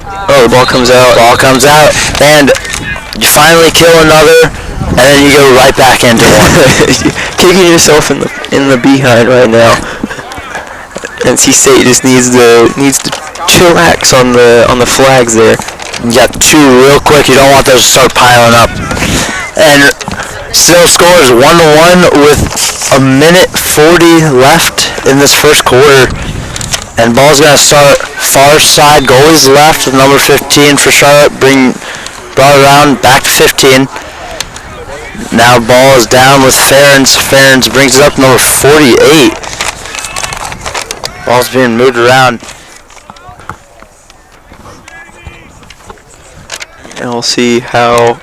Oh, the ball comes out. Ball comes out, and you finally kill another, and then you go right back into one. Kicking yourself in the behind right now. NC State just needs to chillax on the flags there. You got two real quick. You don't want those to start piling up. And still scores 1-1 with a minute 40 left in this first quarter. And ball's gonna start far side. Goalie's left with number 15 for Charlotte. Brought around back to 15. Now ball is down with Ferens. Ferens brings it up to number 48. Ball's being moved around. And we'll see how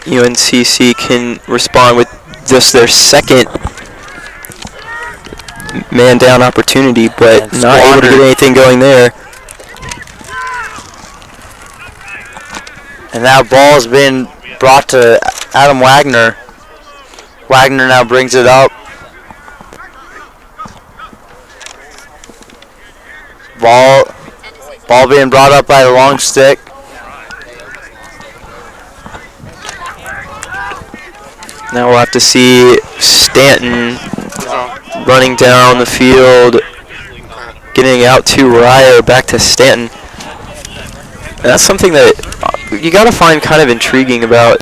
UNCC can respond with just their second man down opportunity, but not able to get anything going there. And now ball is being brought to Adam Wagner. Wagner now brings it up. Ball being brought up by the long stick. Now we'll have to see Stanton running down the field, getting out to Ryer, back to Stanton. And that's something that you got to find kind of intriguing about.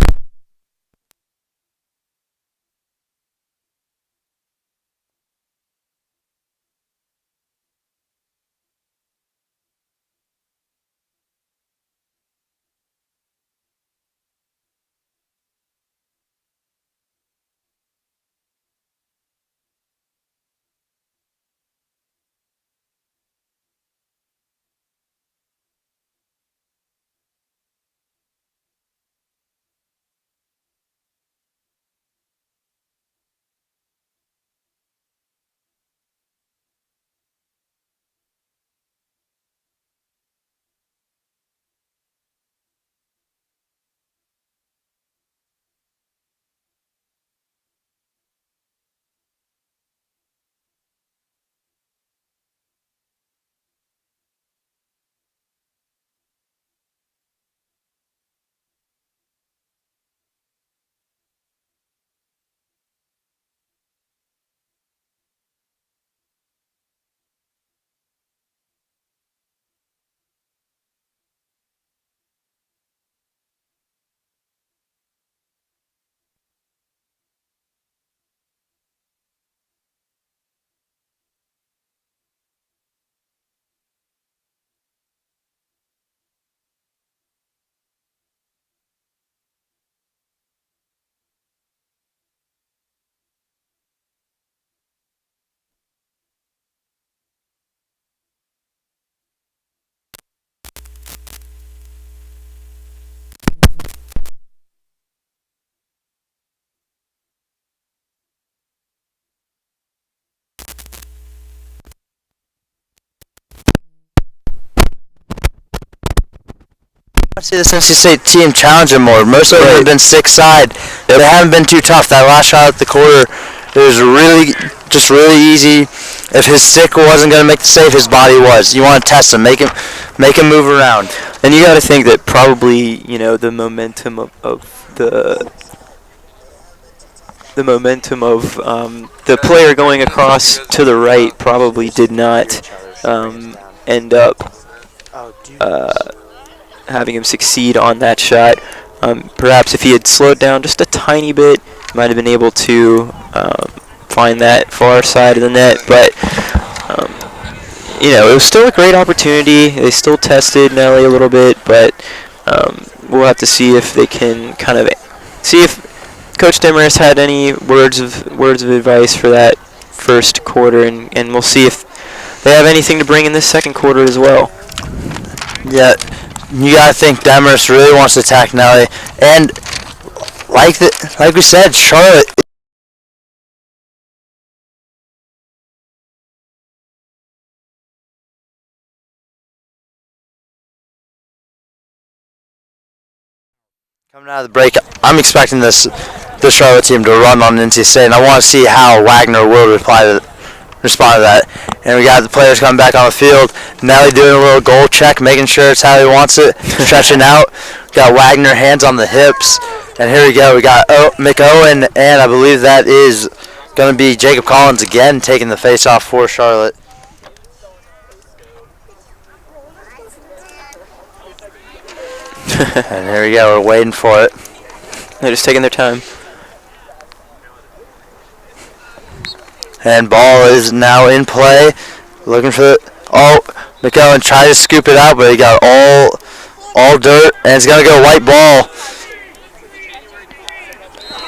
I see this NC State team challenging more. Most of them have been stick side. They haven't been too tough. That last shot at the quarter, it was really easy. If his stick wasn't going to make the save, his body was. You want to test him, make him move around. And you got to think that probably, the momentum of the player going across to the right probably did not end up having him succeed on that shot. Perhaps if he had slowed down just a tiny bit, he might have been able to find that far side of the net. But it was still a great opportunity. They still tested Nelly a little bit, but we'll have to see if they can kind of see if Coach Demarest had any words of advice for that first quarter, and we'll see if they have anything to bring in this second quarter as well. Yeah, you gotta think Demarest really wants to attack Nelly, and like we said, Charlotte. Coming out of the break, I'm expecting the Charlotte team to run on NC State, and I want to see how Wagner will reply respond to that. And we got the players coming back on the field. Nelly doing a little goal check, making sure it's how he wants it, stretching out. Got Wagner hands on the hips. And here we go. We got McOwen, and I believe that is going to be Jacob Collins again taking the face-off for Charlotte. And here we go. We're waiting for it. They're just taking their time. And ball is now in play. Looking for the... Oh, McOwen tried to scoop it out, but he got all dirt. And it's going to go white ball.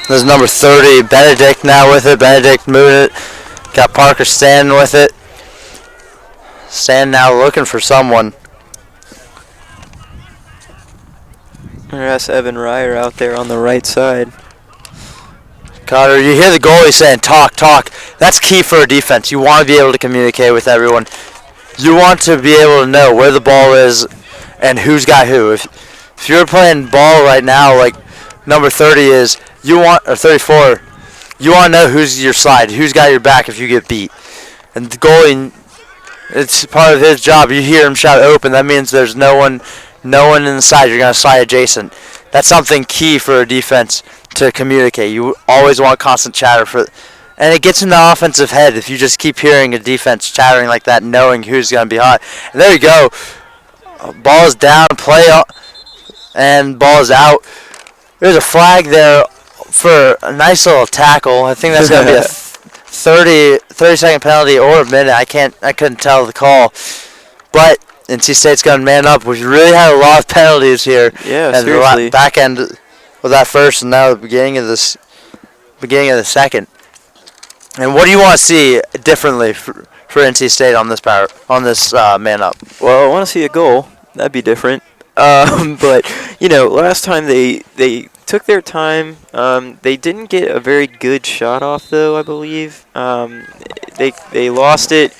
This is number 30. Benedict now with it. Benedict moving it. Got Parker standing with it. Stan now looking for someone. That's Evan Ryer out there on the right side. Carter, you hear the goalie saying, talk, talk. That's key for a defense. You want to be able to communicate with everyone. You want to be able to know where the ball is and who's got who. If you're playing ball right now, like number 30 is, or 34, you want to know who's your side, who's got your back if you get beat. And the goalie, it's part of his job. You hear him shout open, that means there's no one in the side. You're going to slide adjacent. That's something key for a defense to communicate. You always want constant chatter and it gets in the offensive head if you just keep hearing a defense chattering like that, knowing who's going to be hot. And there you go. Ball is down, and ball is out. There's a flag there for a nice little tackle. I think that's going to be a 30-second penalty or a minute. I couldn't tell the call. But NC State's going to man up. We've really had a lot of penalties here. Yeah, and seriously. The back end with that first, and now the beginning of the second. And what do you want to see differently for NC State on this man up? Well, I want to see a goal. That'd be different. But last time they took their time. They didn't get a very good shot off, though. I believe they lost it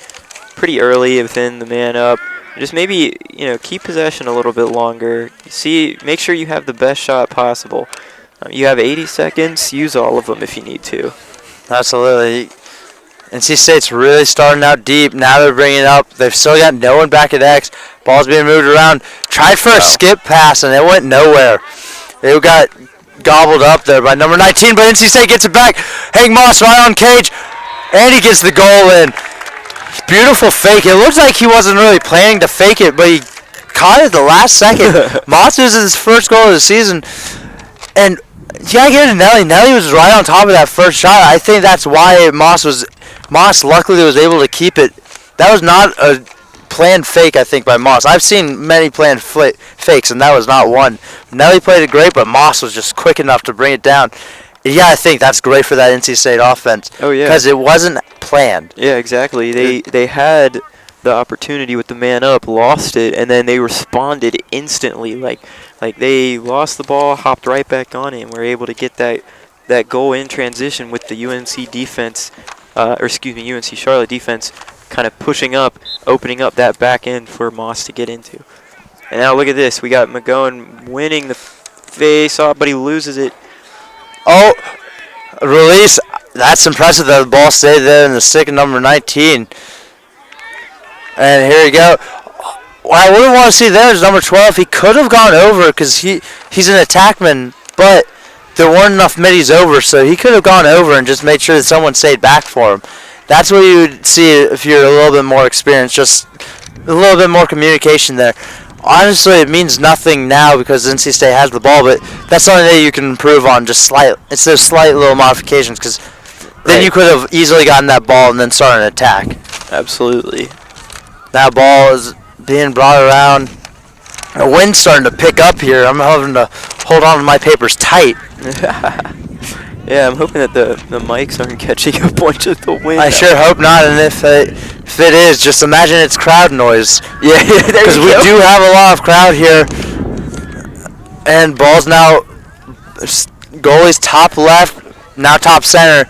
pretty early within the man up. Just maybe keep possession a little bit longer. Make sure you have the best shot possible. You have 80 seconds. Use all of them if you need to. Absolutely. NC State's really starting out deep. Now they're bringing it up. They've still got no one back at X. Ball's being moved around. Tried for a skip pass, and it went nowhere. They got gobbled up there by number 19, but NC State gets it back. Hank Moss right on Cage, and he gets the goal in. Beautiful fake. It looks like he wasn't really planning to fake it, but he caught it at the last second. Moss is his first goal of the season, and you gotta give it to Nelly. Nelly was right on top of that first shot. I think that's why Moss luckily was able to keep it. That was not a planned fake, I think, by Moss. I've seen many planned fakes, and that was not one. Nelly played it great, but Moss was just quick enough to bring it down. Yeah, I think that's great for that NC State offense. Oh, yeah. Because it wasn't planned. Yeah, exactly. They had the opportunity with the man up, lost it, and then they responded instantly. Like they lost the ball, hopped right back on it, and were able to get that goal in transition with the UNC defense, UNC Charlotte defense kind of pushing up, opening up that back end for Moss to get into. And now look at this. We got McGowan winning the face-off, but he loses it. Oh, release. That's impressive that the ball stayed there in the stick of number 19. And here we go. What I wouldn't want to see there is number 12. He could have gone over because he's an attackman, but there weren't enough middies over, so he could have gone over and just made sure that someone stayed back for him. That's what you would see if you're a little bit more experienced, just a little bit more communication there. Honestly, it means nothing now because NC State has the ball, but that's something that you can improve on. It's those slight little modifications because then you could have easily gotten that ball and then started an attack. Absolutely. That ball is being brought around. The wind's starting to pick up here. I'm having to hold on to my papers tight. Yeah, I'm hoping that the mics aren't catching a bunch of the wind. I sure hope not, and if it is, just imagine it's crowd noise. Yeah, because we do have a lot of crowd here. And ball's now goalie's top left, now top center.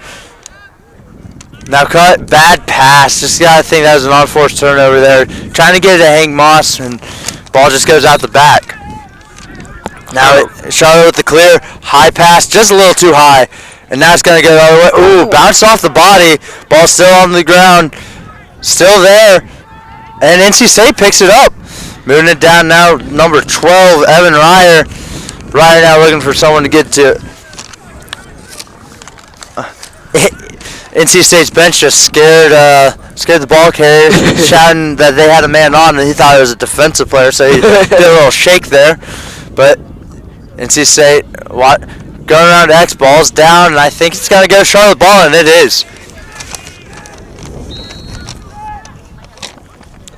Now cut, bad pass. Just gotta think that was an unforced turnover there. Trying to get it to Hank Moss, and ball just goes out the back. Now Charlotte with the clear, high pass, just a little too high. And now it's going to go the other way. Ooh, bounced off the body. Ball still on the ground. Still there. And NC State picks it up. Moving it down now, number 12, Evan Ryer. Ryer now looking for someone to get to. NC State's bench just scared the ball carrier, shouting that they had a man on, and he thought it was a defensive player, so he did a little shake there. But NC State going around to X, ball's down, and I think it's going to go Charlotte ball, and it is.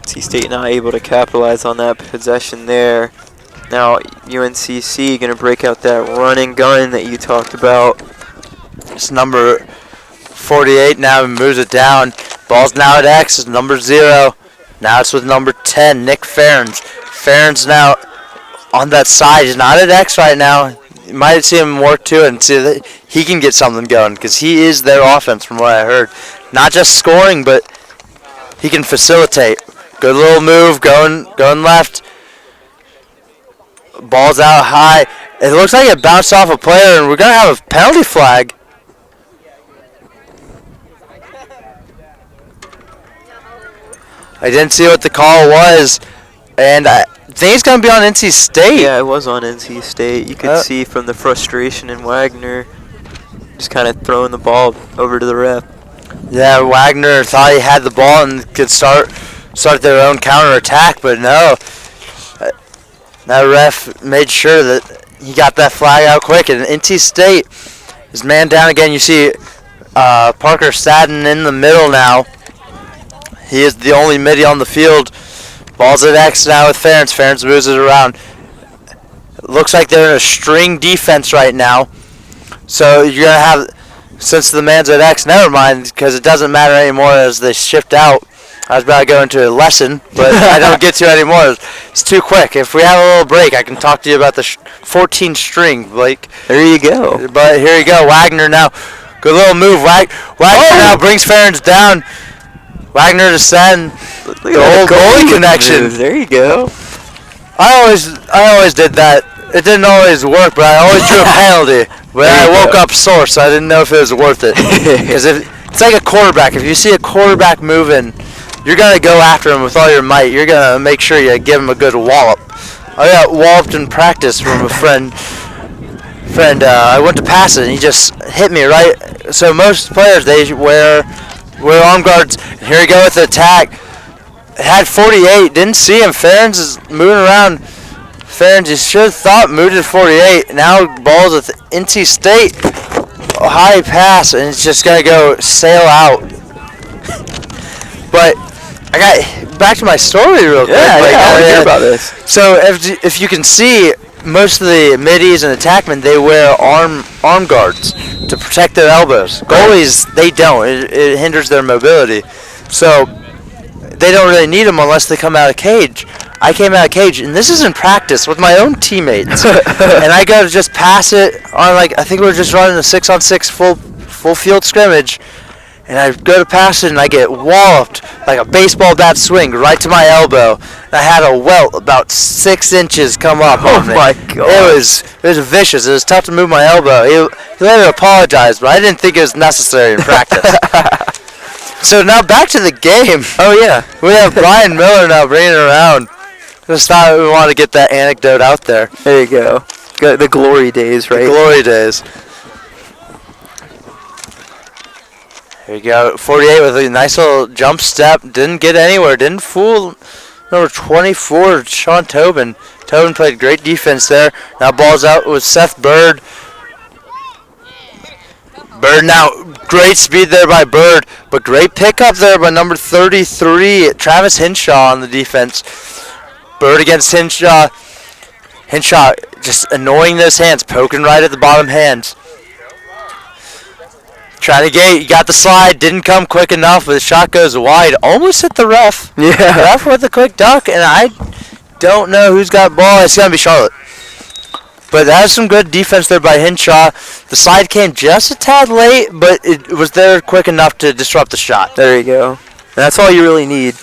NC State not able to capitalize on that possession there. Now UNCC going to break out that run and gun that you talked about. It's number 48 now moves it down. Ball's now at X. It's number 0. Now it's with number 10, Nick Ferns. Ferns now on that side. He's not at X right now. You might see him work to it and see that he can get something going because he is their offense from what I heard. Not just scoring, but he can facilitate. Good little move, going left. Ball's out high. It looks like it bounced off a player, and we're going to have a penalty flag. I didn't see what the call was, and I think it's going to be on NC State. Yeah, it was on NC State. You could see from the frustration in Wagner just kind of throwing the ball over to the ref. Yeah, Wagner thought he had the ball and could start their own counterattack, but no. That ref made sure that he got that flag out quick, and NC State is man down again. You see Parker Staden in the middle now. He is the only midi on the field. Ball's at X now with Ferns. Ferns moves it around. It looks like they're in a string defense right now. So you're going to have, since the man's at X, never mind, because it doesn't matter anymore as they shift out. I was about to go into a lesson, but I don't get to anymore. It's too quick. If we have a little break, I can talk to you about the 14 string, Blake. There you go. But here you go. Wagner now. Good little move. Wagner now brings Ferns down. Wagner to send the old goalie connection. There you go. I always did that. It didn't always work, but I always drew a penalty. But I woke up sore, so I didn't know if it was worth it. Because it's like a quarterback. If you see a quarterback moving, you're gonna go after him with all your might. You're gonna make sure you give him a good wallop. I got walloped in practice from a friend. I went to pass it, and he just hit me right. So most players, they wear arm guards. And here we go with the attack. It had 48. Didn't see him. Ferns is moving around. Ferns, you should have thought moved to 48. Now ball's with NC State. A high pass, and it's just going to go sail out. But I got back to my story real quick. Yeah, I want to hear about this. So if you can see, most of the middies and attackmen, they wear arm guards to protect their elbows. Goalies, they don't. It hinders their mobility. So they don't really need them unless they come out of cage. I came out of cage, and this is in practice with my own teammates. And I go to just pass it on, like, I think we were just running a 6-on-6 full field scrimmage. And I go to pass it, and I get walloped like a baseball bat swing right to my elbow. And I had a welt about 6 inches come up on me. Oh my god! It was vicious. It was tough to move my elbow. He later apologized, but I didn't think it was necessary in practice. So now back to the game. Oh yeah, we have Brian Miller now bringing it around. Just thought we wanted to get that anecdote out there. There you go. The glory days, right? The glory days. Here you go, 48 with a nice little jump step. Didn't get anywhere. Didn't fool number 24, Sean Tobin. Tobin played great defense there. Now ball's out with Seth Bird. Bird now, great speed there by Bird, but great pickup there by number 33, Travis Hinshaw on the defense. Bird against Hinshaw. Hinshaw just annoying those hands, poking right at the bottom hands. Trying to get, you got the slide, didn't come quick enough, but the shot goes wide, almost hit the ref. Yeah. The ref with a quick duck, and I don't know who's got ball. It's going to be Charlotte. But that was some good defense there by Hinshaw. The slide came just a tad late, but it was there quick enough to disrupt the shot. There you go. And that's all you really need.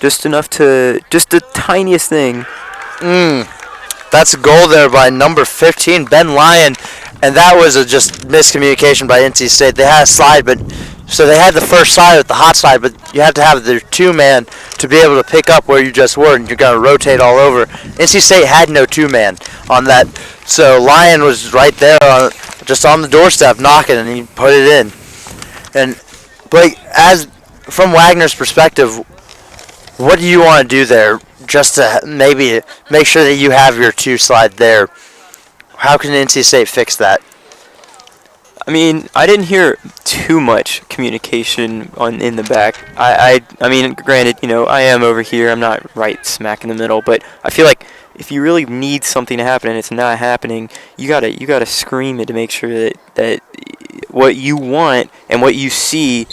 Just enough to, just the tiniest thing. That's a goal there by number 15, Ben Lyon. And that was just miscommunication by NC State. They had a slide, but So they had the first side with the hot side, but you have to have their 2-man to be able to pick up where you just were, and you're going to rotate all over. NC State had no 2-man on that, so Lyon was right there, just on the doorstep knocking, and he put it in. And Blake, as from Wagner's perspective, what do you want to do there, just to maybe make sure that you have your 2 slide there? How can NC State fix that? I mean, I didn't hear too much communication in the back. I mean, granted, I am over here. I'm not right smack in the middle, but I feel like if you really need something to happen and it's not happening, you gotta scream it to make sure that what you want and what you see,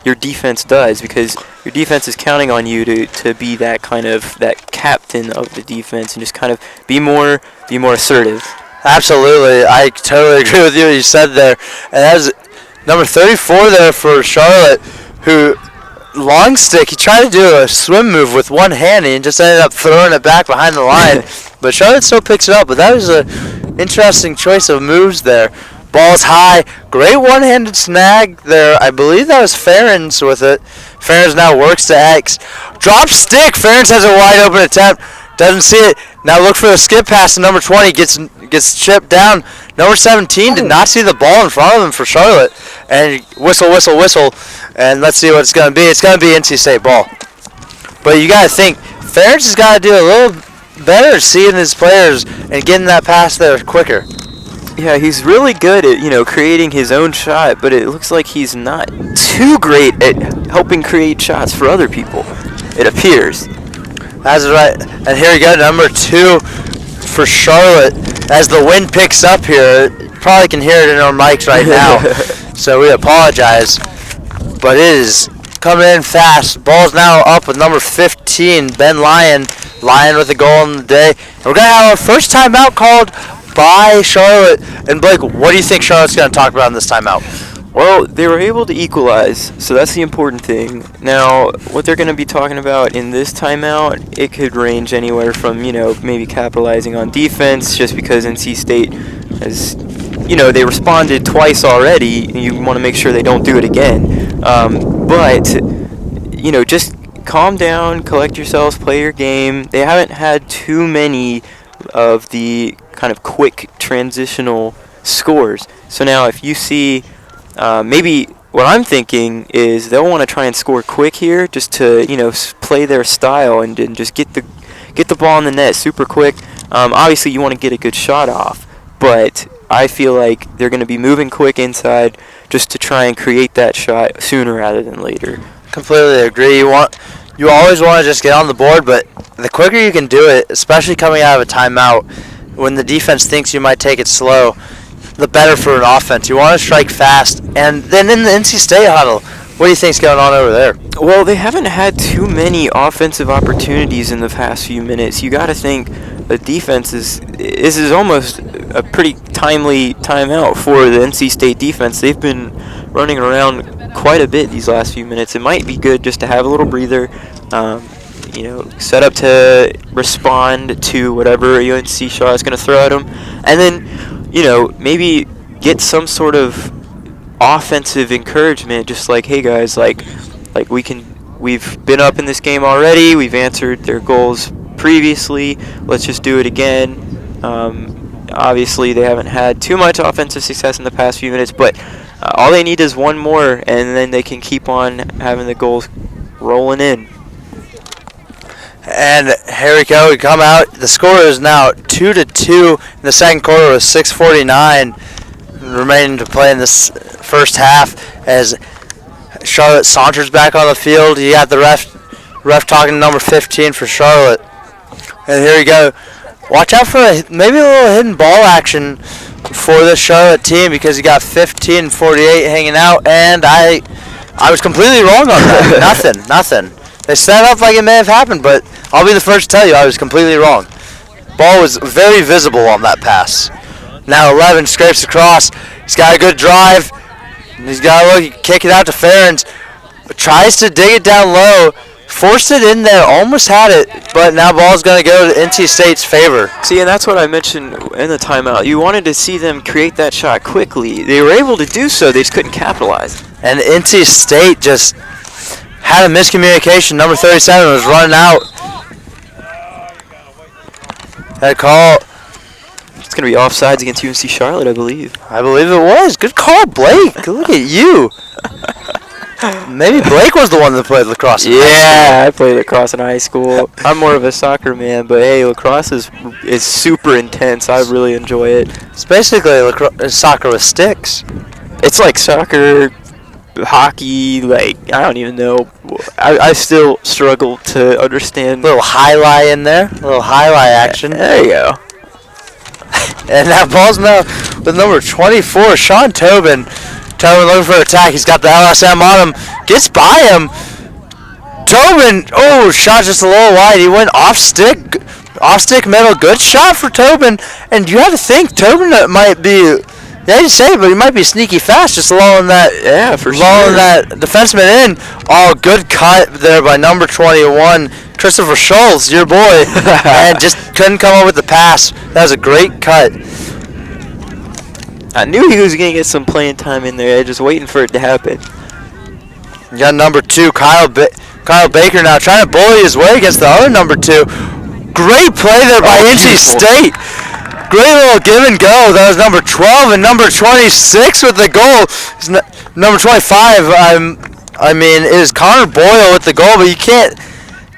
your defense does, because your defense is counting on you to be that captain of the defense and just kind of be more assertive. Absolutely. I totally agree with you what you said there. And that was number 34 there for Charlotte, who, long stick, he tried to do a swim move with one hand and just ended up throwing it back behind the line. But Charlotte still picks it up. But that was an interesting choice of moves there. Ball's high. Great one-handed snag there. I believe that was Ferens with it. Ferens now works to X. Drop stick. Ferens has a wide open attempt. Doesn't see it. Now look for the skip pass to number 20. Gets chipped down. Number 17 did not see the ball in front of him for Charlotte. And whistle, whistle, whistle. And let's see what it's going to be. It's going to be NC State ball. But you got to think, Ferris has got to do a little better seeing his players and getting that pass there quicker. Yeah, he's really good at, creating his own shot, but it looks like he's not too great at helping create shots for other people, it appears. That's right. And here we go, number 2 for Charlotte. As the wind picks up here, you probably can hear it in our mics right now, so we apologize. But it is coming in fast. Ball's now up with number 15, Ben Lyon. Lyon with a goal in the day. And we're going to have our first timeout called by Charlotte. And Blake, what do you think Charlotte's going to talk about in this timeout? Well, they were able to equalize, so that's the important thing. Now, what they're going to be talking about in this timeout, it could range anywhere from, maybe capitalizing on defense, just because NC State has, they responded twice already, and you want to make sure they don't do it again. But, just calm down, collect yourselves, play your game. They haven't had too many of the kind of quick transitional scores. So now if you see... maybe what I'm thinking is they'll want to try and score quick here, just to play their style and just get the ball in the net super quick. Obviously, you want to get a good shot off, but I feel like they're going to be moving quick inside just to try and create that shot sooner rather than later. Completely agree. You always want to just get on the board, but the quicker you can do it, especially coming out of a timeout, when the defense thinks you might take it slow, the better for an offense. You want to strike fast. And then in the NC State huddle, what do you think's going on over there? Well, they haven't had too many offensive opportunities in the past few minutes. You got to think the defense this is almost a pretty timely timeout for the NC State defense. They've been running around quite a bit these last few minutes. It might be good just to have a little breather, set up to respond to whatever UNC shot is going to throw at them, and then maybe get some sort of offensive encouragement, just like, hey guys, like we've been up in this game already, we've answered their goals previously, let's just do it again. Obviously they haven't had too much offensive success in the past few minutes, but all they need is one more, and then they can keep on having the goals rolling in. And here we go. We come out. The score is now 2-2 in the second quarter with 6:49 remaining to play in this first half. As Charlotte saunters back on the field, you got the ref talking to number 15 for Charlotte. And here we go. Watch out for maybe a little hidden ball action for this Charlotte team, because you got 15 and 48 hanging out, and I was completely wrong on that. Nothing. They set it up like it may have happened, but I'll be the first to tell you I was completely wrong. Ball was very visible on that pass. Now 11 scrapes across. He's got a good drive. He's got to kick it out to Ferens. Tries to dig it down low. forced it in there, almost had it, but now ball's going to go to NC State's favor. See, and that's what I mentioned in the timeout. You wanted to see them create that shot quickly. They were able to do so. They just couldn't capitalize. And NC State just had a miscommunication. Number 37 was running out. That call. It's going to be offsides against UNC Charlotte, I believe. I believe it was. Good call, Blake. Look at you. Maybe Blake was the one that played lacrosse. Yeah, I played lacrosse in high school. I'm more of a soccer man, but hey, lacrosse is super intense. I really enjoy it. It's basically soccer with sticks. It's like soccer, hockey, like, I don't even know. I still struggle to understand. A little highlight in there. A little highlight action. There you go. And that ball's now with number 24, Sean Tobin. Tobin looking for an attack. He's got the LSM on him. Gets by him. Tobin, shot just a little wide. He went off stick middle. Good shot for Tobin. And you have to think Tobin might be, you say, but he might be sneaky fast, just lulling that, that defenseman in. Oh, good cut there by number 21, Christopher Schultz, your boy, and just couldn't come up with the pass. That was a great cut. I knew he was going to get some playing time in there. Just waiting for it to happen. You got number 2, Kyle Baker now trying to bully his way against the other number 2. Great play there by NC State. Great little give and go. That was number 12 and number 26 with the goal. Number 25, is Connor Boyle with the goal, but you can't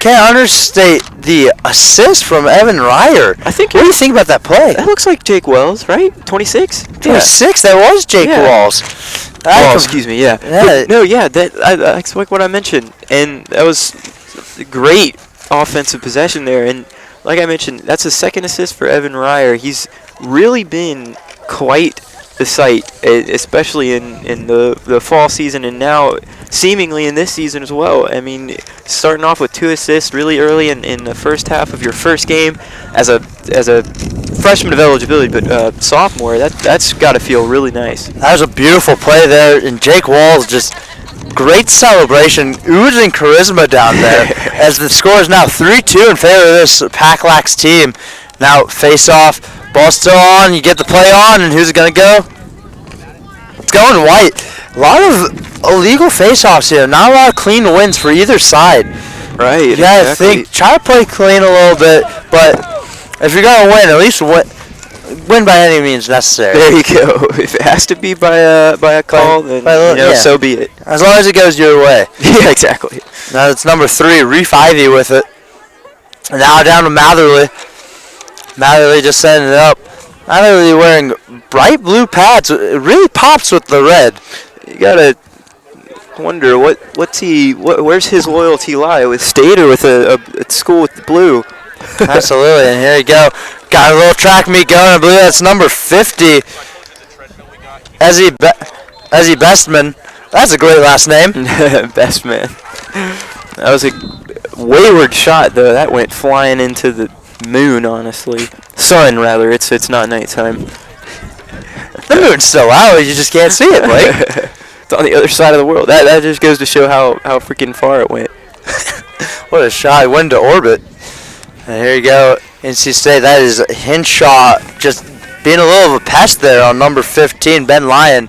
understate the assist from Evan Ryer. I think. What do you think about that play? That looks like Jake Wells, right? 26? 26? Yeah. That was Jake Wells. Excuse me, yeah. That's like what I mentioned. And that was great offensive possession there. And like I mentioned, that's his second assist for Evan Ryer. He's really been quite the sight, especially in the fall season and now seemingly in this season as well. I mean, starting off with 2 assists really early in the first half of your first game as a freshman of eligibility, but sophomore, that's got to feel really nice. That was a beautiful play there, and Jake Walls just great celebration, oozing charisma down there as the score is now 3-2 in favor of this PackLax team. Now face off. Ball still on, you get the play on, and who's it going to go? It's going White. A lot of illegal face-offs here. Not a lot of clean wins for either side. Right. You got to try to play clean a little bit, but if you're going to win, at least win by any means necessary. There you go. If it has to be by a call, then so be it. As long as it goes your way. Yeah, exactly. Now it's number 3, Reef Ivy with it. And now down to Matherly. Matherly just setting it up. Matherly wearing bright blue pads. It really pops with the red. You gotta wonder where's his loyalty lie, with State or with a school with the blue. Absolutely, and here you go. Got a little track meet going. I believe that's number 50. Ezzy Bestman. That's a great last name. Bestman. That was a wayward shot, though. That went flying into the moon, honestly. Sun, rather. It's not nighttime. The moon's still out. You just can't see it, Blake. It's on the other side of the world. That just goes to show how freaking far it went. What a shot. It went into orbit. And here you go. NC State. That is Henshaw just being a little of a pest there on number 15, Ben Lyon.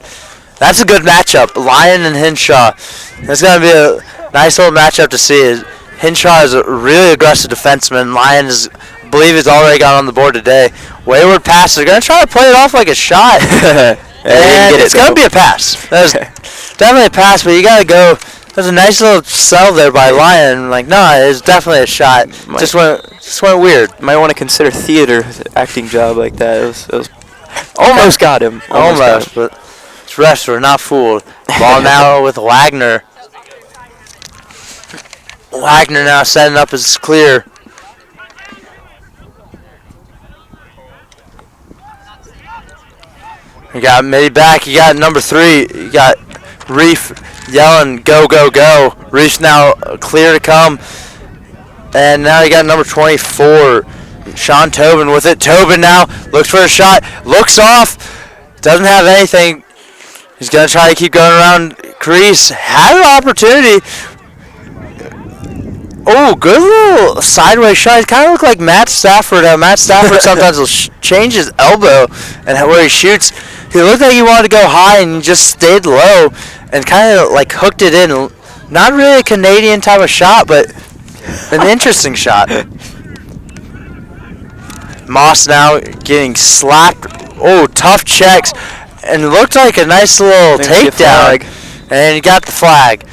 That's a good matchup. Lyon and Henshaw. That's going to be a nice little matchup to see. Henshaw is a really aggressive defenseman. Lyon is, I believe, he's already got on the board today. Wayward pass. They're going to try to play it off like a shot. And it's going to be a pass. That's definitely a pass, but you got to go. There's a nice little sell there by Lyon. Like, no, it's definitely a shot. Just went weird. Might want to consider theater acting job like that. It was almost got him. Almost, but refs were not fooled. Ball now with Wagner. Wagner now setting up as clear. You got Mitty back. You got number 3. You got Reef yelling, go, go, go. Reef's now clear to come. And now you got number 24, Sean Tobin with it. Tobin now looks for a shot. Looks off. Doesn't have anything. He's going to try to keep going around crease. Had an opportunity. Oh, good little sideways shot. He kind of looked like Matt Stafford. Matt Stafford sometimes will change his elbow and where he shoots. He looked like he wanted to go high and he just stayed low and kind of like hooked it in. Not really a Canadian type of shot, but an interesting shot. Moss now getting slapped. Oh, tough checks. And looked like a nice little takedown. And he got the flag.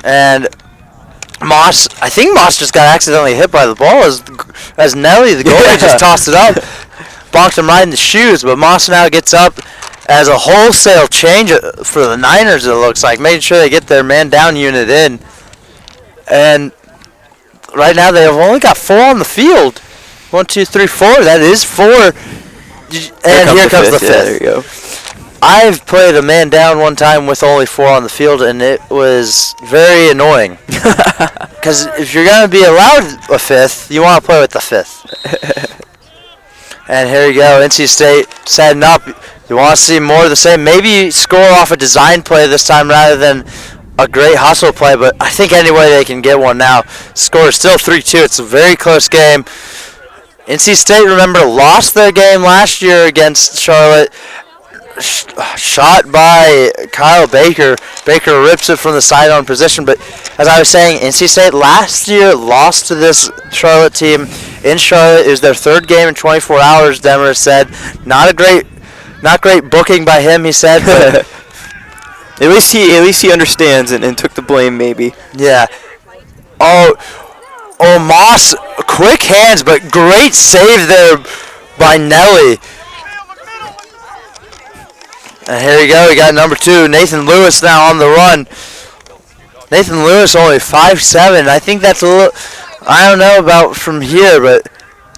And Moss, I think Moss just got accidentally hit by the ball as Nelly, the goalie, just tossed it up. Bonked him right in the shoes. But Moss now gets up as a wholesale change for the Niners, it looks like, making sure they get their man-down unit in. And right now they have only got 4 on the field. 1, 2, 3, 4. That is 4. And here comes the fifth. Yeah, there you go. I've played a man down one time with only 4 on the field, and it was very annoying. Because if you're going to be allowed a 5th, you want to play with the 5th. And here you go, NC State setting up. You want to see more of the same. Maybe score off a design play this time rather than a great hustle play, but I think any way they can get one now. Score is still 3-2. It's a very close game. NC State, remember, lost their game last year against Charlotte. Shot by Kyle Baker. Baker rips it from the sideline position, but as I was saying, NC State last year lost to this Charlotte team in Charlotte. It was their 3rd game in 24 hours, Demer said. Not great booking by him, he said, but at least he understands and took the blame, maybe. Yeah. Oh, Moss, quick hands, but great save there by Nelly. And here you go, we got number 2, Nathan Lewis now on the run. Nathan Lewis only 5'7". I think that's a little, I don't know about from here, but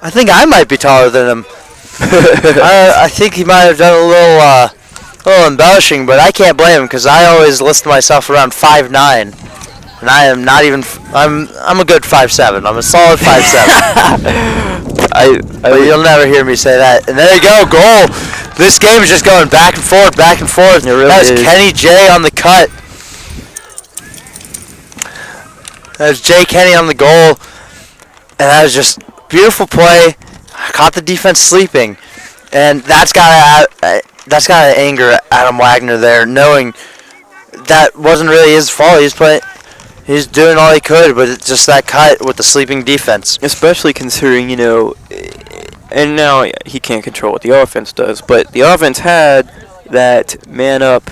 I think I might be taller than him. I think he might have done a little embellishing, but I can't blame him because I always list myself around 5'9". And I am not even, I'm a good 5'7". I'm a solid 5'7". But you'll never hear me say that. And there you go, goal. This game is just going back and forth, back and forth. It really That was is. Kenny J on the cut. That was Jay Kenny on the goal. And that was just beautiful play. Caught the defense sleeping. And that's gotta anger Adam Wagner there, knowing that wasn't really his fault. He's doing all he could, but it's just that cut with the sleeping defense. Especially considering, and now he can't control what the offense does, but the offense had that man-up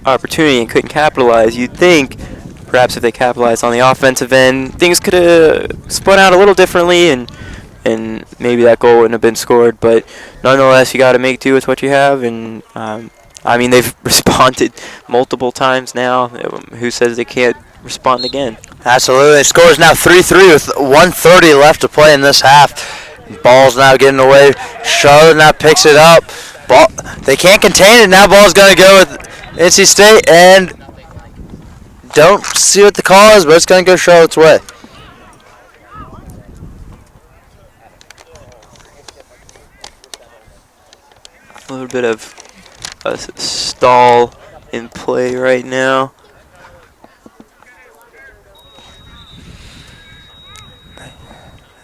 opportunity and couldn't capitalize. You'd think perhaps if they capitalized on the offensive end, things could have spun out a little differently, and maybe that goal wouldn't have been scored. But nonetheless, you got to make do with what you have, and they've responded multiple times now. Who says they can't respond again? Absolutely. The score is now 3-3 with 1:30 left to play in this half. Ball's now getting away. Charlotte now picks it up. Ball, they can't contain it. Now ball's going to go with NC State, and don't see what the call is, but it's going to go Charlotte's way. A little bit of a stall in play right now.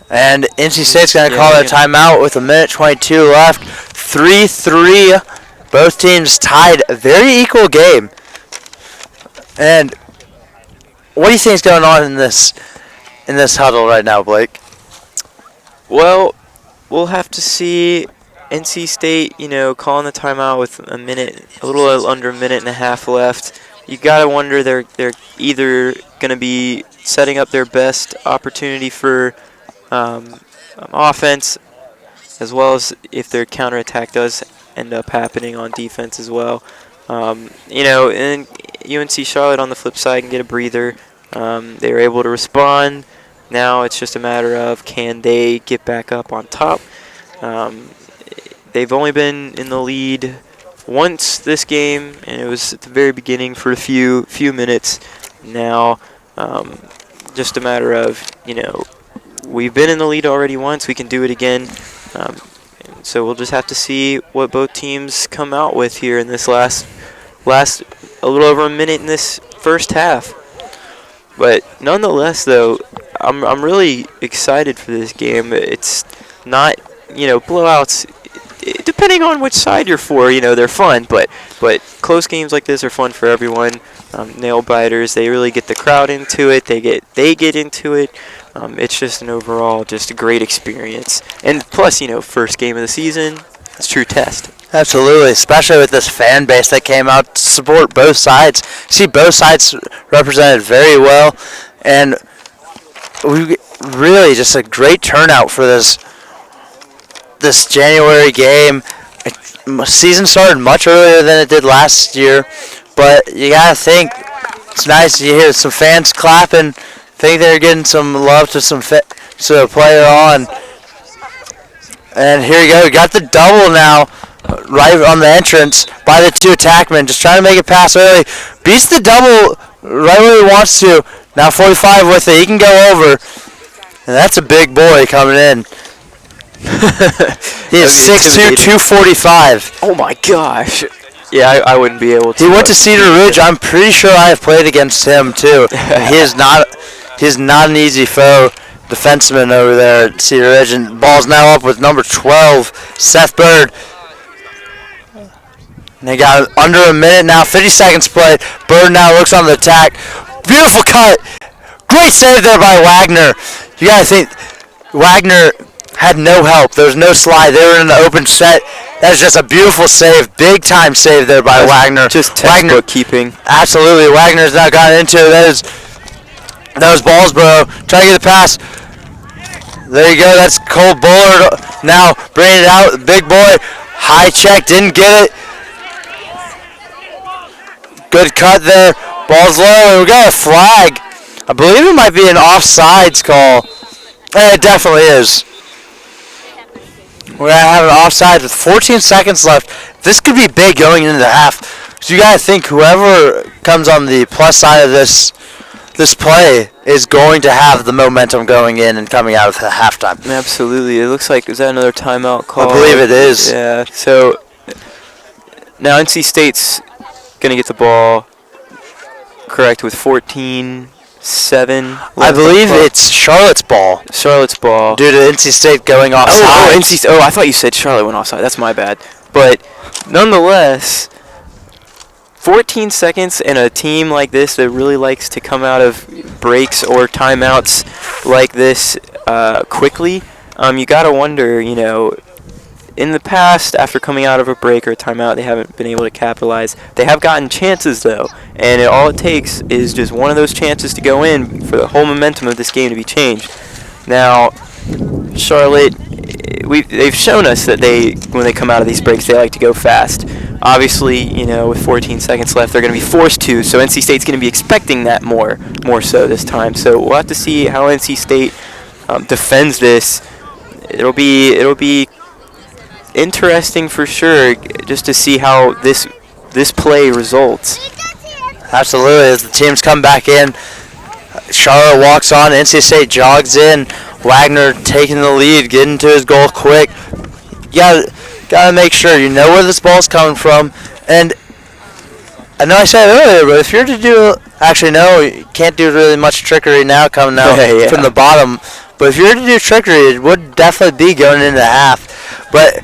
And NC State's going to call their timeout with 1:22 left. 3-3. Both teams tied. A very equal game. And what do you think is going on in this huddle right now, Blake? Well, we'll have to see. NC State, calling the timeout with a little under a minute and a half left. You gotta wonder they're either gonna be setting up their best opportunity for offense, as well as if their counterattack does end up happening on defense as well. And UNC Charlotte on the flip side can get a breather. They were able to respond. Now it's just a matter of can they get back up on top. They've only been in the lead once this game, and it was at the very beginning for a few minutes. Now, just a matter of, we've been in the lead already once. We can do it again. So we'll just have to see what both teams come out with here in this last a little over a minute in this first half. But nonetheless, though, I'm really excited for this game. It's not, blowouts. Depending on which side you're for, they're fun. But close games like this are fun for everyone. Nail biters, they really get the crowd into it. They get into it. It's just an overall just a great experience. And plus, first game of the season, it's a true test. Absolutely, especially with this fan base that came out to support both sides. See both sides represented very well, and we really just a great turnout for this January game. Season started much earlier than it did last year, but you gotta think it's nice. You hear some fans clapping, think they're getting some love to to a player on. And here you go, we got the double now, right on the entrance by the two attackmen, just trying to make it pass early. Beats the double right where he wants to. Now 45 with it, he can go over. And that's a big boy coming in. He is 6'2", 245. Oh my gosh. Yeah, I wouldn't be able to. He went to Cedar Ridge. I'm pretty sure I have played against him too. He is not an easy foe. Defenseman over there at Cedar Ridge, and ball's now up with number 12, Seth Bird. And they got under a minute now, 50 seconds played. Bird now looks on the attack. Beautiful cut. Great save there by Wagner. You gotta think, Wagner had no help. There was no slide. They were in an open set. That is just a beautiful save. Big time save there by Wagner. Just textbook keeping. Absolutely. Wagner's now gotten into it. That was Ballsboro. Trying to get the pass. There you go. That's Cole Bullard now bringing it out. Big boy. High check. Didn't get it. Good cut there. Ball's low. And we got a flag. I believe it might be an offsides call. It definitely is. We're going to have an offside with 14 seconds left. This could be big going into the half. So you got to think whoever comes on the plus side of this play is going to have the momentum going in and coming out of the halftime. Absolutely. It looks like, is that another timeout call? I believe it is. Yeah. So now NC State's going to get the ball, correct, with 14-7. I believe it's Charlotte's ball. Charlotte's ball. Due to NC State going offside. I thought you said Charlotte went offside. That's my bad. But nonetheless, 14 seconds and a team like this that really likes to come out of breaks or timeouts like this quickly, you got to wonder, in the past, after coming out of a break or a timeout, they haven't been able to capitalize. They have gotten chances, though, and all it takes is just one of those chances to go in for the whole momentum of this game to be changed. Now, Charlotte, they've shown us that when they come out of these breaks, they like to go fast. Obviously, with 14 seconds left, they're going to be forced to, so NC State's going to be expecting that more so this time. So we'll have to see how NC State defends this. It'll be interesting for sure, just to see how this play results. Absolutely, as the teams come back in, Charlotte walks on, NC State jogs in, Wagner taking the lead, getting to his goal quick. You gotta make sure you know where this ball's coming from. And I know I said it earlier, but if you're to do, actually no, you can't do really much trickery now coming out from the bottom. But if you're to do trickery, it would definitely be going into the half. But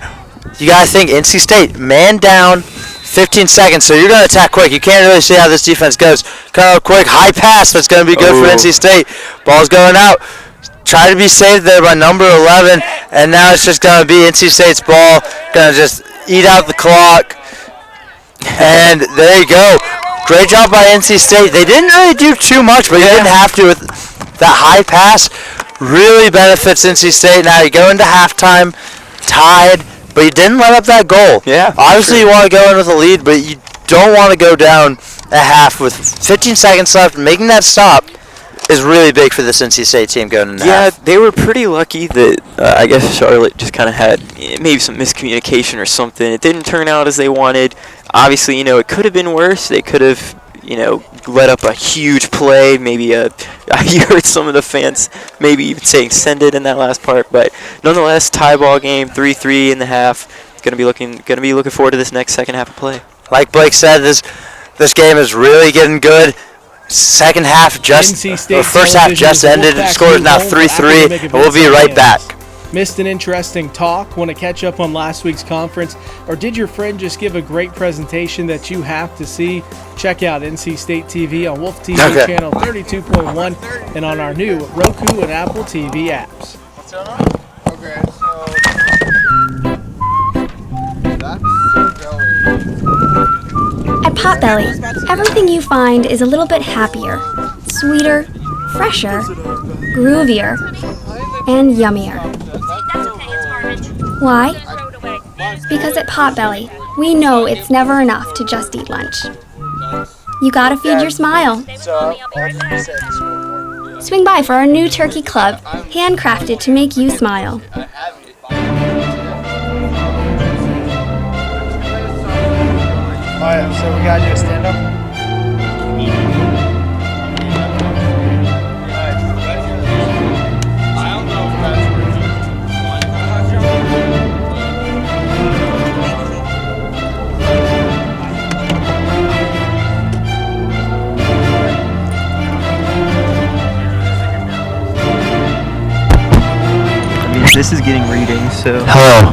you got to think, NC State, man down, 15 seconds, so you're going to attack quick. You can't really see how this defense goes. Come out quick, high pass, that's going to be good for NC State. Ball's going out. Try to be saved there by number 11, and now it's just going to be NC State's ball. Going to just eat out the clock. And there you go. Great job by NC State. They didn't really do too much, but you didn't have to with that high pass. Really benefits NC State. Now you go into halftime tied, but you didn't let up that goal. Yeah. Obviously, you want to go in with a lead, but you don't want to go down at half with 15 seconds left. Making that stop is really big for this NC State team going into half. Yeah, they were pretty lucky that I guess Charlotte just kind of had maybe some miscommunication or something. It didn't turn out as they wanted. Obviously, it could have been worse. They could have, let up a huge play. Maybe you heard some of the fans maybe even saying send it in that last part. But nonetheless, tie ball game, 3-3 in the half. Gonna be looking forward to this next second half of play. Like Blake said, this game is really getting good. Second half first half just ended. The score is now 3-3, and we'll be right back. Missed an interesting talk? Want to catch up on last week's conference? Or did your friend just give a great presentation that you have to see? Check out NC State TV on Wolf TV channel 32.1 and on our new Roku and Apple TV apps. Okay, so that's jelly. At Potbelly, everything you find is a little bit happier, sweeter, fresher, groovier, and yummier. Why? Because at Potbelly, we know it's never enough to just eat lunch. You gotta feed your smile. Swing by for our new turkey club, handcrafted to make you smile. Alright, so we gotta do a stand-up? This is getting readings, so. Hello,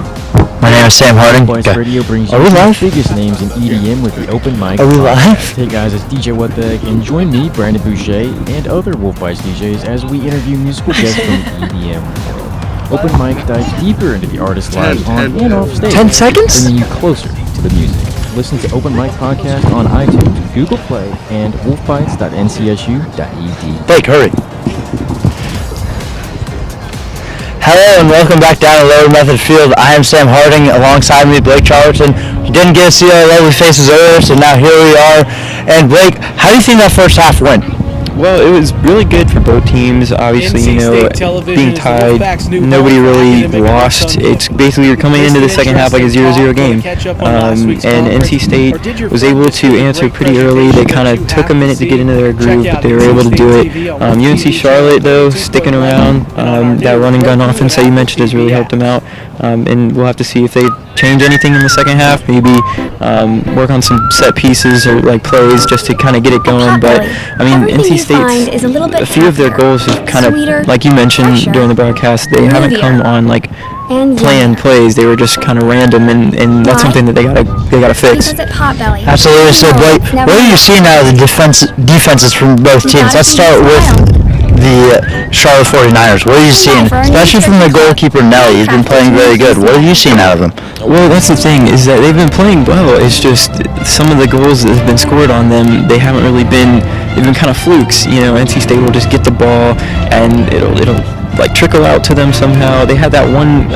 my name is Sam Harding. Voice Radio brings you the biggest names in EDM with the open mic. Are we live? Hey guys, it's DJ What the Heck, and join me, Brandon Boucher, and other Wolf Bites DJs as we interview musical guests from the EDM world. Open mic dives deeper into the artist's lives on and off stage. 10 seconds? Bringing you closer to the music. Listen to Open Mic Podcast on iTunes, Google Play, and wolfbites.ncsu.ed. Blake, hurry. Hello and welcome back down to Lower Method Field. I am Sam Harding, alongside me Blake Charlton. You didn't get to see our lovely faces earlier, so now here we are. And Blake, how do you think that first half went? Well, it was really good for both teams. Obviously, being tied, nobody really lost. It's basically you're coming into the second half like a 0-0 game. And NC State was able to answer pretty early. They kind of took a minute to get into their groove, but they were able to do it. UNC Charlotte, though, sticking around. That run and gun offense that you mentioned has really helped them out. And we'll have to see if they change anything in the second half. Maybe work on some set pieces or like plays just to kind of get it going. But I mean, NC State's a few of their goals have kind of, like you mentioned during the broadcast, they haven't come on like planned plays. They were just kind of random, and that's something that they gotta fix. Absolutely. So Blake, what are you seeing out of the defenses from both teams? Let's start with the Charlotte 49ers. What are you seeing, especially from the goalkeeper Nelly? He's been playing very good. What have you seen out of him? Well, that's the thing, is that they've been playing well. It's just some of the goals that have been scored on them, they haven't really been. They've been kind of flukes. NC State will just get the ball and it'll like trickle out to them somehow. They had that one.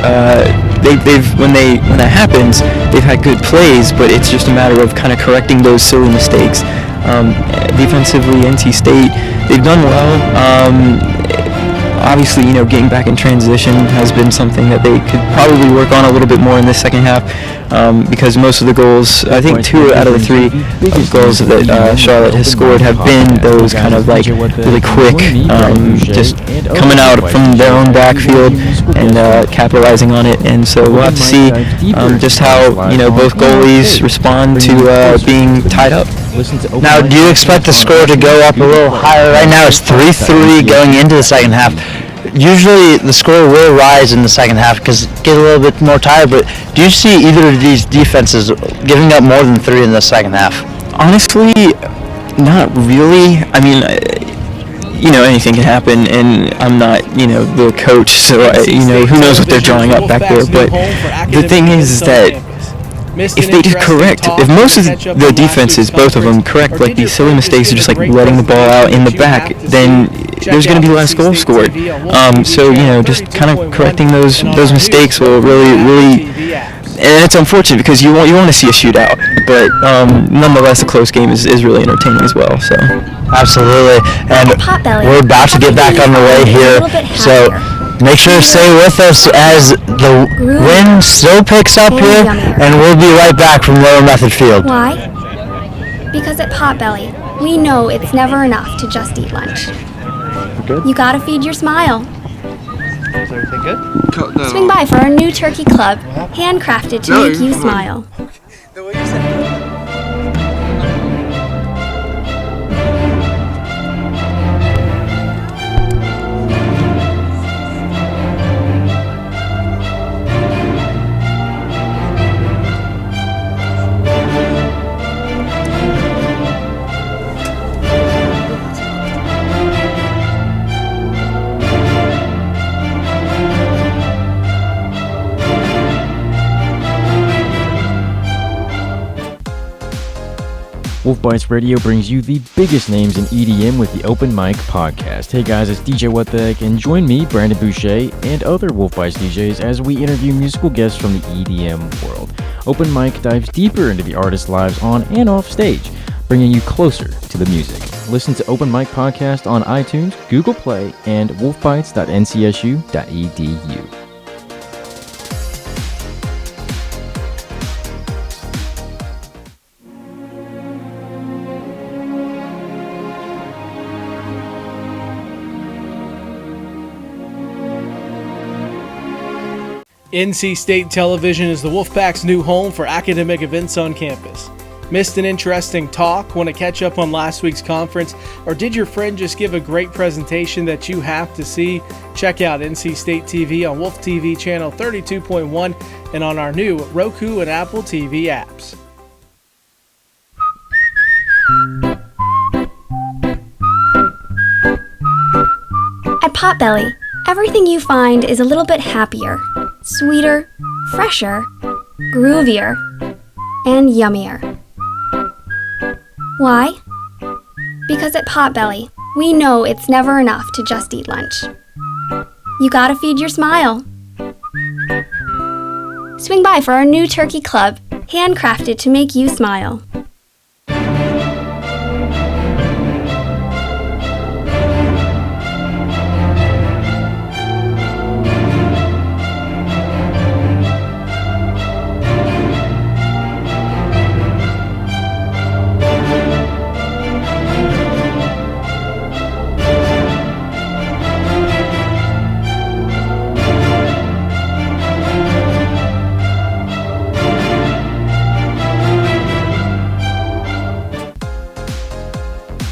When that happens, they've had good plays, but it's just a matter of kind of correcting those silly mistakes. Defensively, NC State, they've done well. Obviously, getting back in transition has been something that they could probably work on a little bit more in this second half, because most of the goals, I think 2 out of the 3 goals that Charlotte has scored have been those kind of like really quick, just coming out from their own backfield and capitalizing on it. And so we'll have to see just how both goalies respond to being tied up. Now, do you expect the score to go up a little higher? Right now it's 3-3 going into the second half. Usually the score will rise in the second half because get a little bit more tired, but do you see either of these defenses giving up more than 3 in the second half? Honestly, not really. I mean, anything can happen, and I'm not, the coach, so who knows what they're drawing up back there. But the thing is that if they just correct, if most of the defenses, both of them, correct like these silly mistakes of just like letting the ball out in the back, then there's going to be less goals scored. So just kind of correcting those mistakes will really, and it's unfortunate because you want to see a shootout, but nonetheless, a close game is really entertaining as well. So absolutely, and we're about to get back on the way here. So make sure to stay with us as the wind still picks up here, and we'll be right back from Lower Method Field. Why? Because at Potbelly, we know it's never enough to just eat lunch. Good? You gotta feed your smile. Is everything good? No. Swing by for our new turkey club, handcrafted to make you smile. The way you said Wolf Bites Radio brings you the biggest names in EDM with the Open Mic Podcast. Hey guys, it's DJ What the Heck, and join me, Brandon Boucher, and other Wolf Bites DJs as we interview musical guests from the EDM world. Open Mic dives deeper into the artists' lives on and off stage, bringing you closer to the music. Listen to Open Mic Podcast on iTunes, Google Play, and wolfbites.ncsu.edu. NC State Television is the Wolfpack's new home for academic events on campus. Missed an interesting talk? Want to catch up on last week's conference? Or did your friend just give a great presentation that you have to see? Check out NC State TV on Wolf TV channel 32.1 and on our new Roku and Apple TV apps. At Potbelly, everything you find is a little bit happier, sweeter, fresher, groovier, and yummier. Why? Because at Potbelly, we know it's never enough to just eat lunch. You gotta feed your smile. Swing by for our new turkey club, handcrafted to make you smile.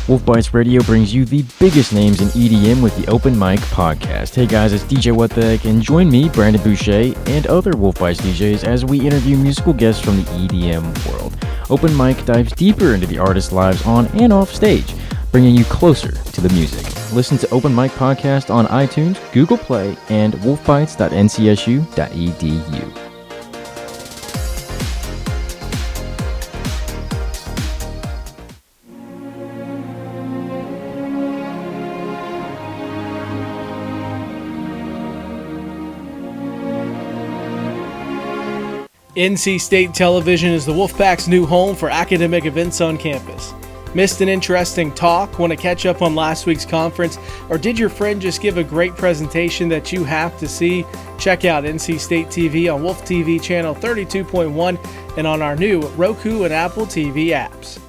Wolf Bites Radio brings you the biggest names in EDM with the Open Mic Podcast. Hey guys, it's DJ What the Heck, and join me, Brandon Boucher, and other Wolf Bites DJs as we interview musical guests from the EDM world. Open Mic dives deeper into the artists' lives on and off stage, bringing you closer to the music. Listen to Open Mic Podcast on iTunes, Google Play, and wolfbites.ncsu.edu. NC State Television is the Wolfpack's new home for academic events on campus. Missed an interesting talk? Want to catch up on last week's conference? Or did your friend just give a great presentation that you have to see? Check out NC State TV on Wolf TV channel 32.1 and on our new Roku and Apple TV apps.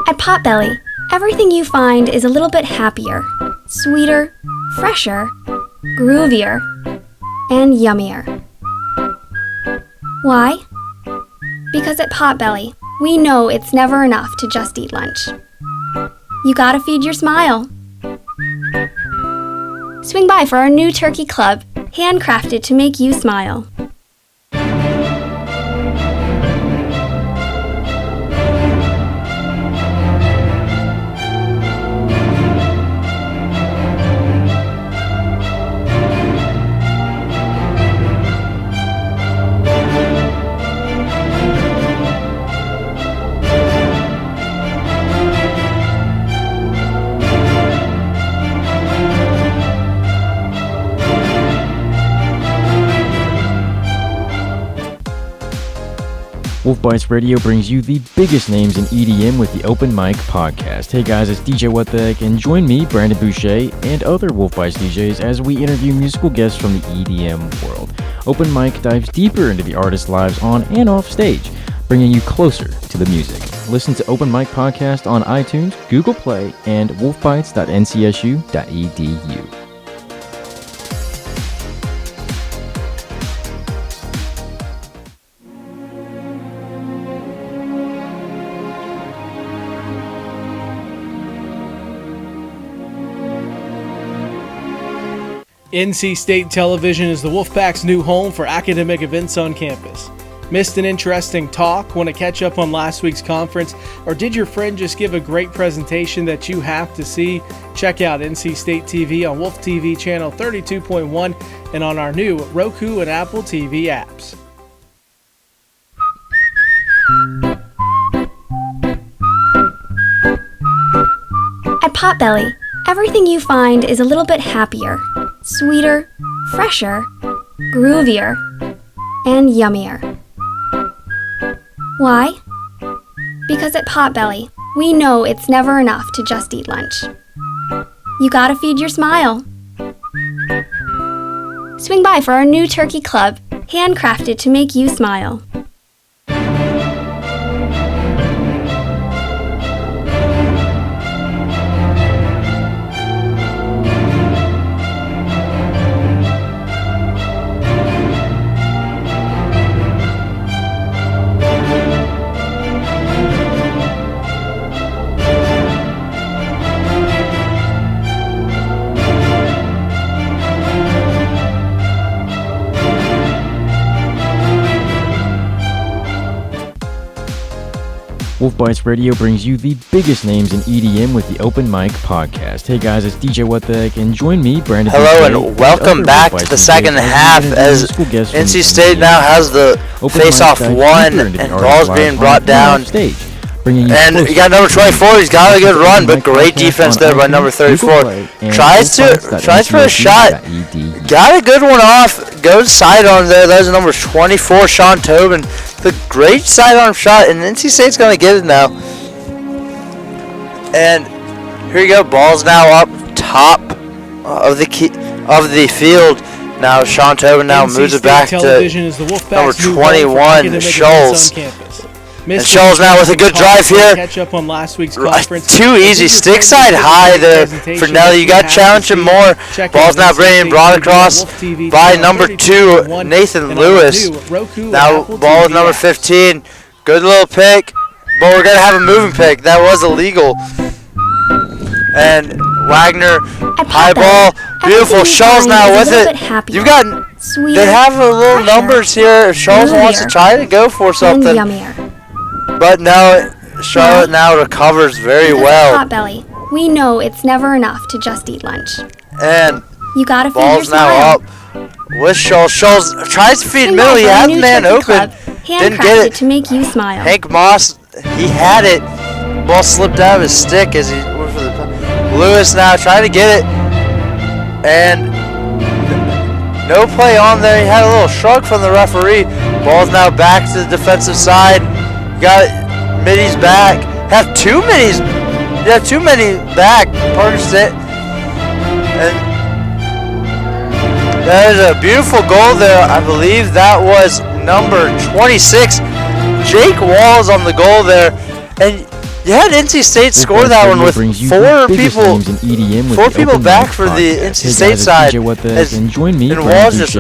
At Potbelly, everything you find is a little bit happier, sweeter, fresher, groovier, and yummier. Why? Because at Potbelly, we know it's never enough to just eat lunch. You gotta feed your smile. Swing by for our new turkey club, handcrafted to make you smile. Wolf Bites Radio brings you the biggest names in EDM with the Open Mic Podcast. Hey guys, it's DJ What the Heck, and join me, Brandon Boucher, and other Wolf Bites DJs as we interview musical guests from the EDM world. Open Mic dives deeper into the artists' lives on and off stage, bringing you closer to the music. Listen to Open Mic Podcast on iTunes, Google Play, and wolfbites.ncsu.edu. NC State Television is the Wolfpack's new home for academic events on campus. Missed an interesting talk? Want to catch up on last week's conference? Or did your friend just give a great presentation that you have to see? Check out NC State TV on Wolf TV channel 32.1 and on our new Roku and Apple TV apps. At Potbelly, everything you find is a little bit happier, sweeter, fresher, groovier, and yummier. Why? Because at Potbelly, we know it's never enough to just eat lunch. You gotta feed your smile. Swing by for our new turkey club, handcrafted to make you smile. Wolf Bites Radio brings you the biggest names in EDM with the Open Mic Podcast. Hey guys, it's DJ What the Heck, and join me, Brandon. Hello and welcome back to the second half as NC State now has the face-off won and ball's being brought down. And you got number 24, he's got a good run, but great defense there by number 34. Tries for a shot, got a good one off, goes sidearm there, that was number 24, Sean Tobin. The great sidearm shot, and NC State's going to get it now. And here you go, ball's now up top of the field. Now Sean Tobin now moves it back to number 21, Scholes. And Scholes now with a good drive here. Catch up on last week's conference. Too easy. Stick side high there for Nelly. You got to challenge him more. Ball's now brought across by number 2, Nathan Lewis. Now ball with number 15. Good little pick. But we're going to have a moving pick. That was illegal. And Wagner, high ball. Beautiful. Scholes now with it. You've got, they have a little numbers here. If Scholes wants to try to go for something. But now, Charlotte now recovers very well. Potbelly, we know it's never enough to just eat lunch. And you gotta feed ball's your now smile. up with Scholes. Scholes tries to feed middle. He had the man open. Didn't get it. To make you smile. Hank Moss, he had it. Ball slipped out of his stick as he went for the. Lewis now trying to get it. And no play on there. He had a little shrug from the referee. Ball's now back to the defensive side. Got middies back. Have two middies. You have too many back. Parker State. And that is a beautiful goal there. I believe that was number 26. Jake Walls on the goal there. And you had NC State score that one with four people back for the NC State side. And Walls just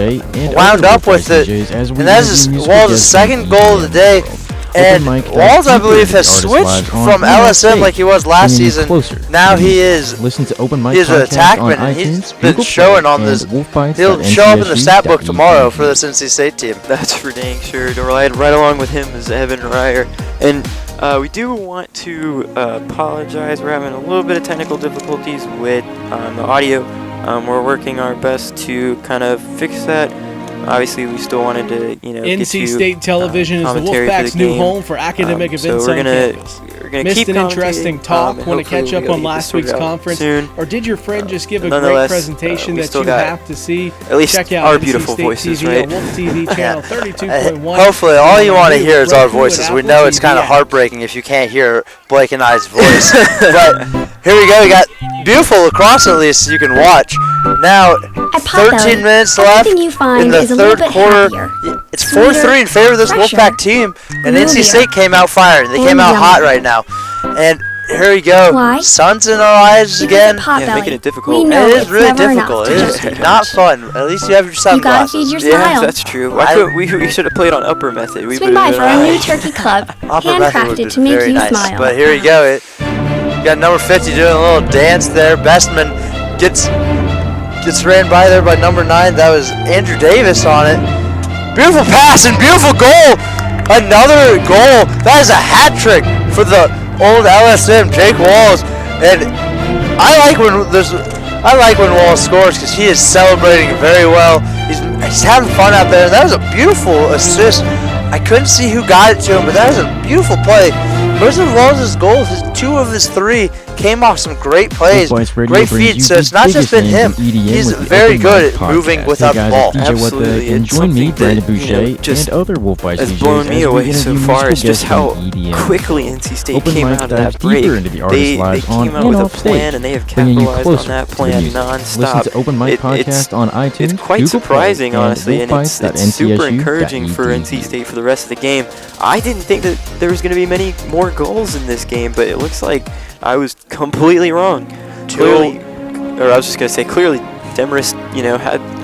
wound up with it. And that is Walls' second goal of the day. And Walls, I believe, has switched from LSM like he was last season. Now he is an attackman, and he's been showing on this. He'll show up in the stat book tomorrow for this NC State team. That's for dang sure. Right along with him is Evan Ryer. And we do want to apologize. We're having a little bit of technical difficulties with the audio. We're working our best to kind of fix that. Obviously, we still wanted to, NC State Television is the Wolfpack's new home for academic events on campus. Missed an interesting talk? Want to catch up on last week's conference? Or did your friend just give a great presentation that you have to see? At least check out our NC beautiful State voices, TV right? on Wolf TV channel 32.1. Hopefully, all you want to hear is our voices. We know it's kind of heartbreaking if you can't hear Blake and I's voice. But here we go. We got beautiful lacrosse, at least you can watch. Now, 13 minutes left in the third quarter. It's 4-3 in favor of this Wolfpack team, and NC State came out firing. They came out hot right now. And here we go. Why? Sun's in our eyes again. Yeah, making it difficult. It is really difficult. It is not fun. At least you have your sunglasses. You gotta feed your Yeah, smile. that's true. Why couldn't we should have played on upper method. We Swing by for our new turkey club, handcrafted to make you nice. smile. But here we go. You got number 50 doing a little dance there. Bestman gets ran by there by number 9. That was Andrew Davis on it. Beautiful pass and beautiful goal. Another goal. That is a hat trick for the old LSM, Jake Walls. And I like when Walls scores because he is celebrating very well. He's having fun out there. That was a beautiful assist. I couldn't see who got it to him, but that was a beautiful play. Most of Walls' goals, 2 of his 3 came off some great plays, great feeds. So it's not just been him. He's very good at moving without the ball. Absolutely. And join me, Brandon Boucher, and other Wolf Bites has DJs blown me away so far is just how EDM. quickly NC State Open came mic out of dives that break. deeper into the artist's They lives came on out and with a off plan, stage, and they have bringing you capitalized on closer that to the plan music. non-stop. Listen to Open Mic Podcast It's on iTunes, quite Google surprising, Play, honestly, and it's super encouraging for wolfbites.ncsu.edu. NC State for the rest of the game. I didn't think that there was going to be many more goals in this game, but it looks like I was completely wrong. Clearly, Demarest,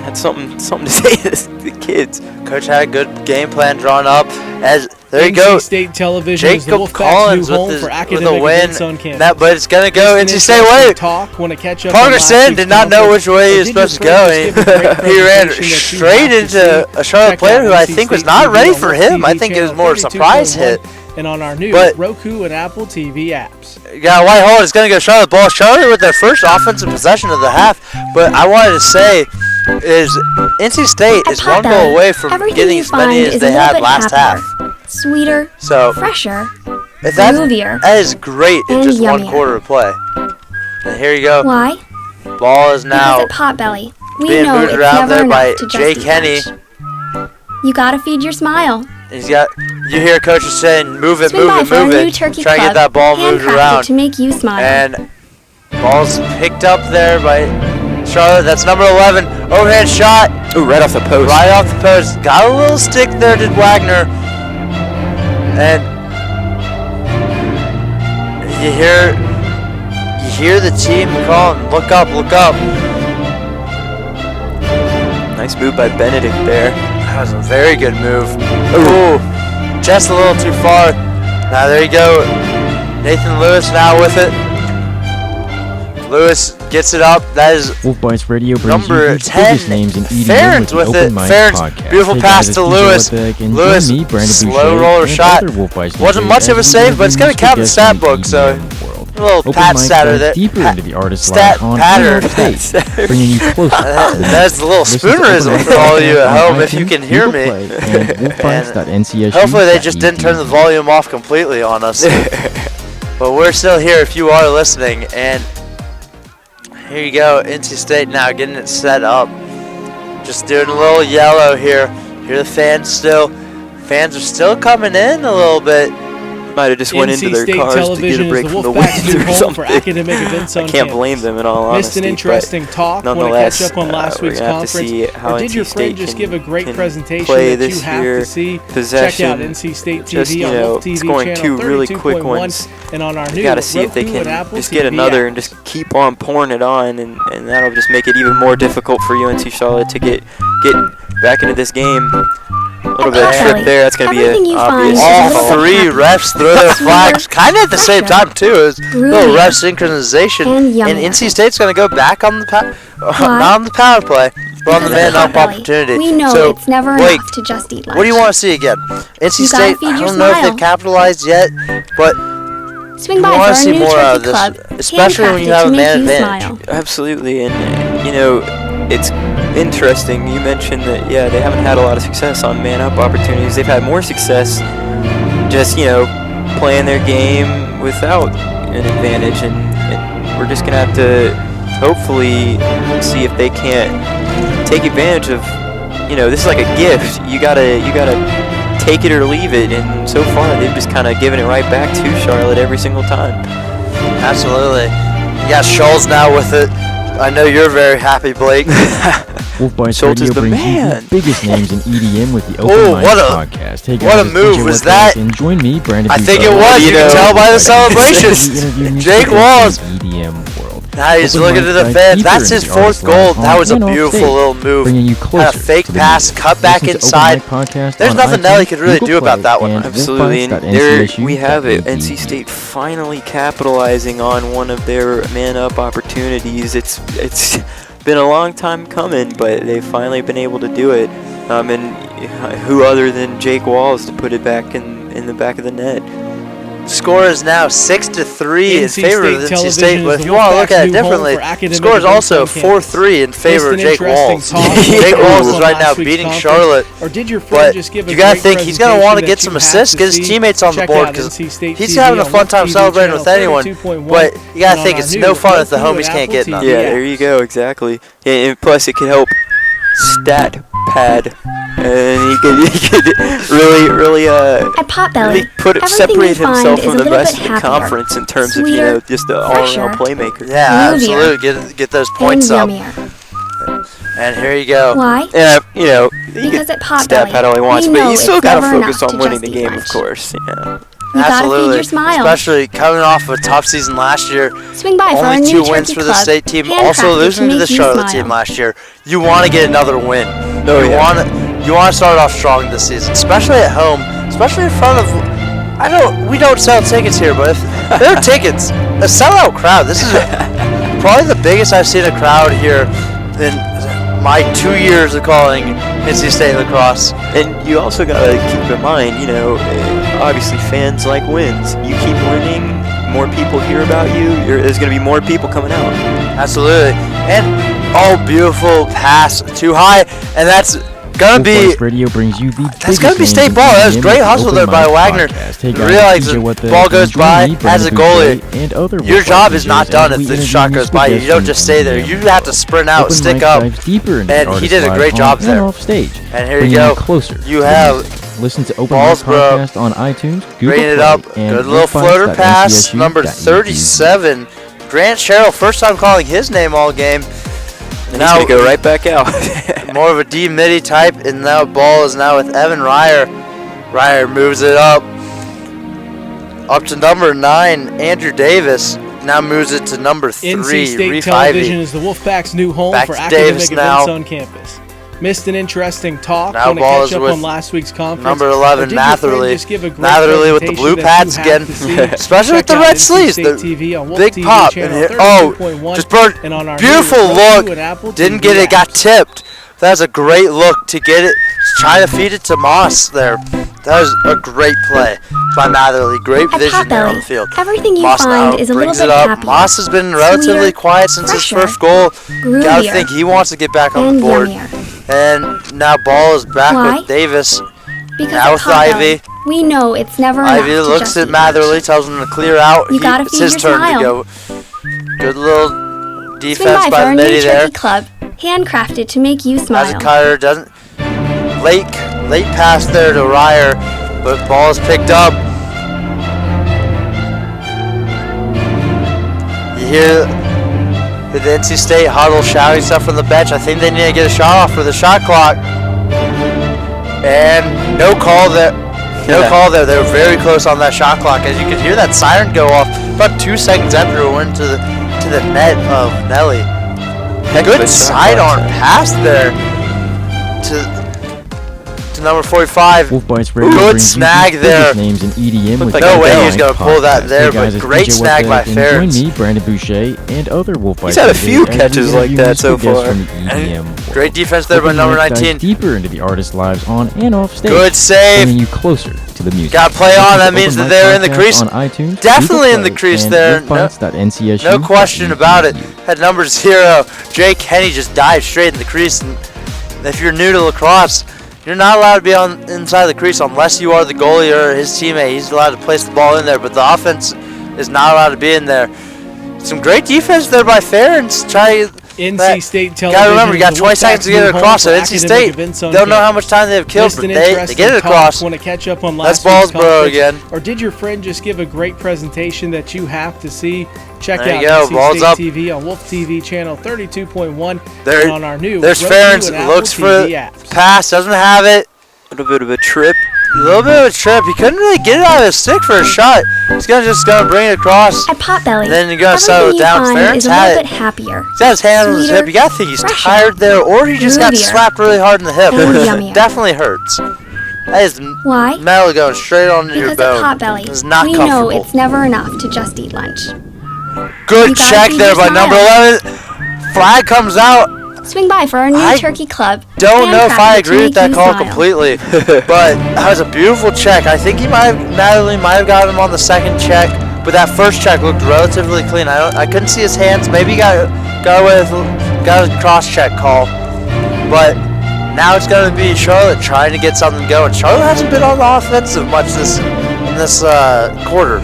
had something to say to the kids. Coach had a good game plan drawn up. As there you go, NC State Television is the Jacob Wolfpack's Collins new home with for a academic win. events on campus. But it's gonna go Just NC an State interesting way. Talk when it catch up on Parker last Sin week's did not know conference. which way he was Did your supposed to go. friend just give a great He ran presentation that you straight have to into see? a Charlotte Check player out who I NC think was State not TV ready on for Wolf him. TV I think it was channel more a surprise 32.1 hit. and on our new But- Roku and Apple TV apps. Yeah, White Hole is going to go Charlotte ball. Charlotte with their first offensive possession of the half. But I wanted to say is NC State At is one Potbelly, goal away from everything getting you as many find as is they a little had bit last half. happier, sweeter, So fresher, if that groovier, is great in and just one yummier. quarter of play. And here you go. Why? Ball is Because now at Potbelly, we being know moved it's around never there by enough to just Jay eat Kenny. lunch. You gotta feed your smile. He's got. You hear coaches saying, "Move it, Swing by move for it, our move new it." turkey Try to club, get that ball moved handcrafted around. to make you smile. And ball's picked up there by Charlotte. That's number 11. Overhead shot. Ooh, right off the post. Right off the post. Got a little stick there, did Wagner. And you hear the team calling, look up, look up. Nice move by Benedict there. That was a very good move. Ooh, just a little too far. Now there you go. Nathan Lewis now with it. Lewis gets it up. That is Wolf Bites Radio brings number you the 10. biggest names in EDM Ferentz with with the it. Open Mic Ferentz, Podcast. beautiful Hey pass guys, to it's DJ Lewis. Wetbeck, and Lewis, join me, Brandon slow Boucher, roller and shot. other Wolf Bites Wasn't DJs much of a as we save, interview but it's gonna musical count the guests stat from the book, so EDM world. a little Open pat mic statter dives there. deeper into the artist's Stat life on patter. and off stage, bringing you closer to the music. That's the little Listen to Open spoonerism Mic for all you at on home if you iTunes, can hear Google me. Play, and wolfbites.ncsu.edu. Hopefully they just didn't turn the volume off completely on us. But we're still here if you are listening. And here you go, NC State now getting it set up. Just doing a little yellow here. Hear the fans still. Fans are still coming in a little bit. Might have just went into NC their State cars to get Television a break is from the the Wolfpack's winds new or home something. for academic events I on can't campus. blame them in all honesty. Missed an interesting talk when it nonetheless, catch up on last we're week's gonna have to conference. see how Or did your NC friend State just give a great can presentation play that you this have year. to see? Possession, Check out NC State TV just, on Wolf TV scoring channel two really quick 32.1 ones. and on our new You got to see if they Roku and can Apple just get TV another apps. and just keep on pouring it on, and that'll just make it even more difficult for UNC Charlotte to get back into this game. A little bit of Potbelly, trip there. That's going to be everything an you obvious. find is a All little three happy. refs throw their flags kind of at the same time too. It was a little Groovier. ref synchronization. And And yummier. NC State's going to go back on the Why? not on the power play, but on the Because man at up Potbelly, opportunity. we know So, it's never Blake, enough to just eat lunch. what do you want to see again? NC You gotta State, feed I your don't know if smile. they've capitalized yet, but Swing we by for want our to see new more out of turkey this, club, especially when you handcrafted have to a make man you advantage. smile. Absolutely, and it's interesting. You mentioned that they haven't had a lot of success on man-up opportunities. They've had more success just playing their game without an advantage, and we're just gonna have to hopefully see if they can't take advantage of. This is like a gift. You gotta take it or leave it, and so far they've just kind of given it right back to Charlotte every single time. Absolutely. You got Scholes now with it. I know you're very happy, Blake. Wolf Bites Schultz Radio is the brings you man. the biggest names in EDM with the Oh, Open Mic what a- Podcast. Hey guys, what a it's move DJ was Wetbeck, that? And join me, Brandon I think Boucher, it was. You can tell by the as we celebrations. interview musical Jake guests Walls. from the EDM world. Now he's Open looking mic to the dives fence. deeper That's his into the fourth artist's goal. life That on was a and off beautiful stage, little move. bringing you Had closer a fake to the pass, music. cut back Listen to inside. Open Mic Podcast There's on nothing iTunes, Nelly could really Google do about Play, that one. and Absolutely, and wolfbites.ncsu.edu. we have it. NC State finally capitalizing on one of their man-up opportunities. It's been a long time coming, but they've finally been able to do it. And who other than Jake Walls to put it back in the back of the net. Score is now 6-3 in NC favor of State NC State, Television but is if the you want to look Wolfpack's at it new home differently, for academic score is events also on campus. 4-3 in favor of Missed an Jake interesting Walls. talk Jake Walls is on right last now week's beating conference. Charlotte, Or did your friend but just give a you got to great think he's going to want to presentation get that some you have assists, to get his see? teammates on the Check board out because NC State he's TV having a on fun time TV celebrating channel with anyone, 32.1 but you got and to on think our it's new no fun if the Roku homies and can't Apple get none. TV Yeah, apps. there you go, exactly. Yeah, and plus it could help stat pad, and he could really At Potbelly, really everything separate you find himself is from a the little rest bit of the happier, conference in terms of sweeter, just the fresher, all-around playmaker. Yeah, groovier, absolutely. Get those and points up. yummier. And here you go. Why? Yeah, you Because can at Potbelly, stat pad all he wants, we but know you still it's gotta never focus enough on to winning just the eat game, lunch. of course. Yeah. You gotta feed Absolutely. your smile. Especially coming off of a tough season last year. Swing by for our Only new 2 wins turkey for the club, state team. handcrafted Also losing to make the you Charlotte smile. team last year. You want to get another win. Oh, you yeah. want to start off strong this season, especially at home, especially in front of. We don't sell tickets here, but if there are tickets, a sellout crowd. This is probably the biggest I've seen a crowd here in my 2 years of calling NC State lacrosse. And you also gotta keep in mind, obviously fans like wins. You keep winning, more people hear about you. There's gonna be more people coming out. Absolutely. And beautiful pass too high, and that's gonna be. Wolf Radio brings you the That's gonna be biggest state names ball. in That was EDM great with the hustle there Open by Mic Wagner. Podcast. Hey guys, Realize DJ the What the ball Heck, goes join by me, as a Brandon goalie. Boucher, and other Your Wolf job Mic is not DJs done as if we the interview shot goes musical by you. guests You don't from just stay there. EDM. You have to sprint out, Open stick Mic up. dives deeper into and the he did a artist great live job on there. and off stage. And here you Bringing go. Closer. You to the have music. Listen to Open Balls, Mic bro. Podcast on iTunes, Google bringing it Play, up. and Good little floater pass. Number wolfbites.ncsu.edu. 37. Grant Sherrill, first time calling his name all game. And Now- he's gonna go right back out. More of a D midi type, and now ball is now with Evan Ryer. Ryer moves it up to number 9, Andrew Davis. Now moves it to number 3, NC State Reef Television Ivy. is the Wolfpack's new home Back for to academic Davis events now. on campus. Missed an interesting talk. Now Want to ball catch is up with on last week's conference? Number Or 11, did your friend Matherly. just give a great Matherly with the presentation blue that pads you again. have to see? Especially with Check the out red NC sleeves. State The TV on Wolf big TV pop. channel And here, 32.1 just burned. and on our Beautiful new Roku look. and Apple Didn't TV get it, got apps. tipped. That was a great look to get it. Try to feed it to Moss there. That was a great play by Matherly. Great At vision there on Potbelly, the field. everything you Moss find now is a little brings bit it up. happier, Moss has been relatively sweeter, quiet since his fresher, first goal. Gotta groovier, think he wants to get back on and the board. yummier. And now ball is back Why? with Davis. Because Now at with Potbelly, Ivy. we know it's never enough Ivy to looks just at eat Matherly, lunch. tells him to clear out. You gotta It's feed his your turn smile. to go. Good little Swing defense by by for the our new midi there. turkey club, handcrafted to make you smile. Hezekiah doesn't. Late pass there to Ryer, but ball is picked up. You hear the NC State huddle shouting stuff from the bench. I think they need to get a shot off for the shot clock. And no call there. No call there. They were very close on that shot clock. As you could hear that siren go off about 2 seconds after it went to the net of Nelly. Good sidearm pass there to number 45. Wolf Bites Radio Good brings snag you the biggest there. names in EDM with like the No way Open he was Mic gonna pull that Podcast. there, Hey guys, but it's great DJ snag What by the Heck, and Ferentz. Join me, Brandon Boucher, and other Wolf Bites He's had a DJs few as we catches like interview that so musical guests far. from the EDM world. Great defense there by Open number Mic dives 19. deeper into the artists' lives on and off stage. Good save. Bringing you closer to the music. Got play Listen on. to That Open means that Mic they're in the Podcast crease. on iTunes, Definitely Google in the Play, crease and there. wolfbites.ncsu.edu. No question about it. At number 0, Jake Henny just dived straight in the crease. And if you're new to lacrosse, you're not allowed to be on inside the crease unless you are the goalie or his teammate. He's allowed to place the ball in there, but the offense is not allowed to be in there. Some great defense there by Ferentz. NC State Television. Gotta remember, you got is 20 Wolfpack's seconds to get new it home across. So for NC academic State events on don't know how campus. much time they've killed, Missed but an they interesting get it talk. across. Want to catch up on That's last week's balls, bro, conference? again. Or did your friend just give a great presentation that you have to see? Check There out you go, NC balls State up. TV on Wolf TV channel 32.1 There- and on our new There's Roku Ferentz. and Apple Looks for TV the apps. pass. Doesn't have it. A little bit of a trip. A little bit of a trip. He couldn't really get it out of his stick for a shot. He's just gonna bring it across. At Potbelly, Then you're gonna settle it everything you down. find Ferentz is a had little it. bit happier, He's got his hand on his sweeter, hip. You gotta think he's fresher, tired there, or he just got groovier, slapped really hard in the hip. and yummier. Definitely hurts. That is Why? metal going straight onto your Because bone. at Potbelly, It's not we know comfortable. it's never enough to just eat lunch. Good You gotta check feed there your by smile. number 11. Flag comes out. Swing by for our new I turkey club. Don't know if I handcrafted to agree with make that you call smile. completely, but that was a beautiful check. I think Natalie might have got him on the second check, but that first check looked relatively clean. I couldn't see his hands. Maybe he got a cross check call, but now it's going to be Charlotte trying to get something going. Charlotte hasn't been on the offensive much in this quarter,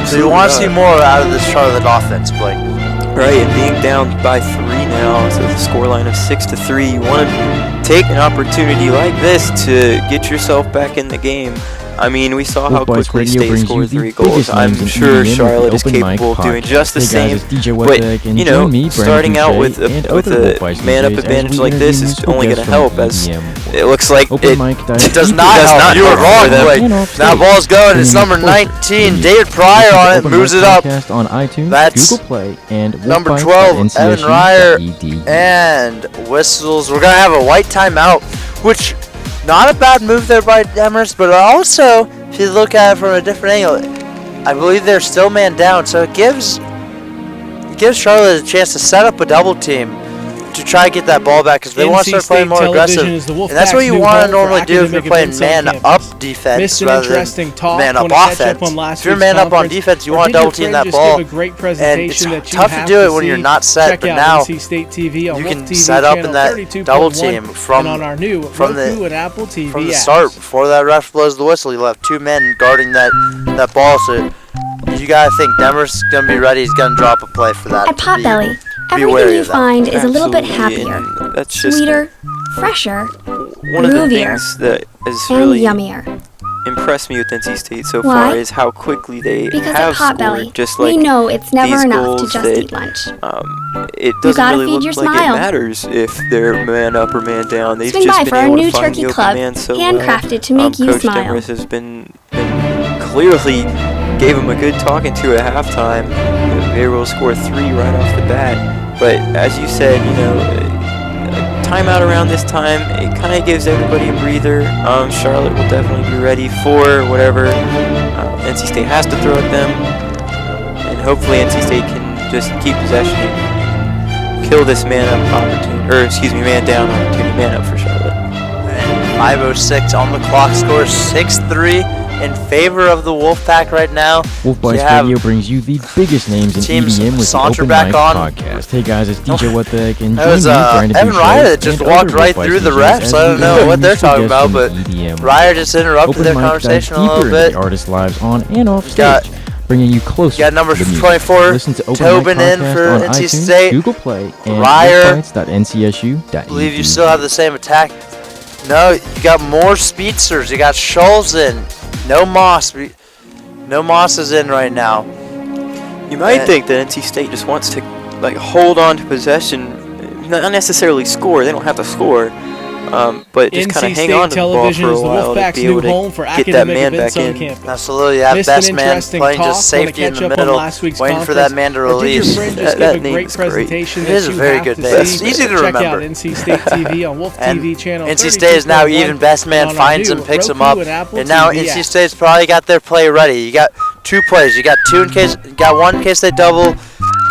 so you want to see more out of this Charlotte offense, Blake. Right, and being down by 3 now, so the scoreline of 6-3, you want to take an opportunity like this to get yourself back in the game. I mean, we saw how Wolf Bites quickly Radio State brings scored you 3 the goals. biggest I'm names in sure EDM with Charlotte the is Open Mic capable of doing Podcast. just the Hey guys, same. it's DJ But, Wetback, and you know, join me, Brandon starting out Boucher, with and a other Wolf Bites man-up DJs as advantage we like interview this is musical only going guests to from help, the as EDM world. it looks like Open it Mic It does deep not does help. not You were help wrong, for them. Blake. and off Now stage. ball's going. It's Bringing number you close 19. to David Pryor on it. Open Moves Mic it up. Podcast on iTunes, That's Google Play, and number 12, Evan Ryer. wolfbites.ncsu.edu. And whistles. We're going to have a white timeout, which not a bad move there by Demers, but also, if you look at it from a different angle, I believe they're still man down, so it gives Charlotte a chance to set up a double team to try to get that ball back, because they want to start playing more aggressive. And that's what you want to normally do if you're playing man-up defense rather than man-up offense. If you're man-up on defense, you want to double team that ball, and it's tough to do it when you're not set, but now you can set up in that double team from the start. Before that ref blows the whistle, you'll have 2 men guarding that ball, so you got to think Demers going to be ready. He's going to drop a play for that. At Potbelly, wary everything you of that. find is a little bit Absolutely, happier, and that's just sweeter, fresher, one of the groovier, things that has and really impressed impressed me with NC State so Why? far is how quickly they Because have at Potbelly, scored. Just we like know it's never these enough to goals just that, eat lunch. It doesn't gotta really feed look your like smile. it matters if they're man up or man down. They've Swing just by been for our able new to find turkey the open club, man so handcrafted to make you Coach smile. Demers has been clearly gave him a good talking to at halftime. They were able to score 3 right off the bat. But as you said, you know, a timeout around this time, it kind of gives everybody a breather. Charlotte will definitely be ready for whatever NC State has to throw at them. And hopefully NC State can just keep possession and kill this man down opportunity, man up for Charlotte. And 5:06 on the clock, score 6-3 in favor of the Wolfpack right now. Wolf Bites You have Radio brings you the biggest names in teams EDM with the saunter Open back Mic on. Podcast. Hey guys, it's DJ Wetback, and That join was me, Brandon Evan Boucher, Ryer that just and walked other right Wolf through Bites the DJs refs. as I don't we know interview what they're musical talking guests about, from but the EDM world. Ryer just interrupted Open their Mic conversation a dives little deeper into bit. the artists' lives on and off stage, Got- bringing you closer got number to the music. 24, Listen to Open Tobin Mic in Podcast for on NC iTunes, State. Google Play, and Ryer. wolfbites.ncsu.edu. I believe you still have the same attack. No, you got more speedsters. You got Scholes in. No Moss. No Moss is in right now. You might And- think that NC State just wants to hold on to possession, not necessarily score. They don't have to score, but just kind NC of hang State on to the ball Television for a is the while to Wolfpack's be able new home for to get that academic man events back on in. campus. Absolutely, you have Missed an best man interesting playing talk, just wanna safety in catch the up on middle, last week's waiting for that man to Or did your release. friend just That give a name great is great. presentation It that is a you very have good to name. see? It's easy to Check remember. out NC State TV on Wolf And TV channel. NC State is now 32.1 even best man and on our finds new him, picks him Roku up, Apple and now TV NC app. State's probably got their play ready. You got 2 plays. You got 2 in case, you got 1 in case they double,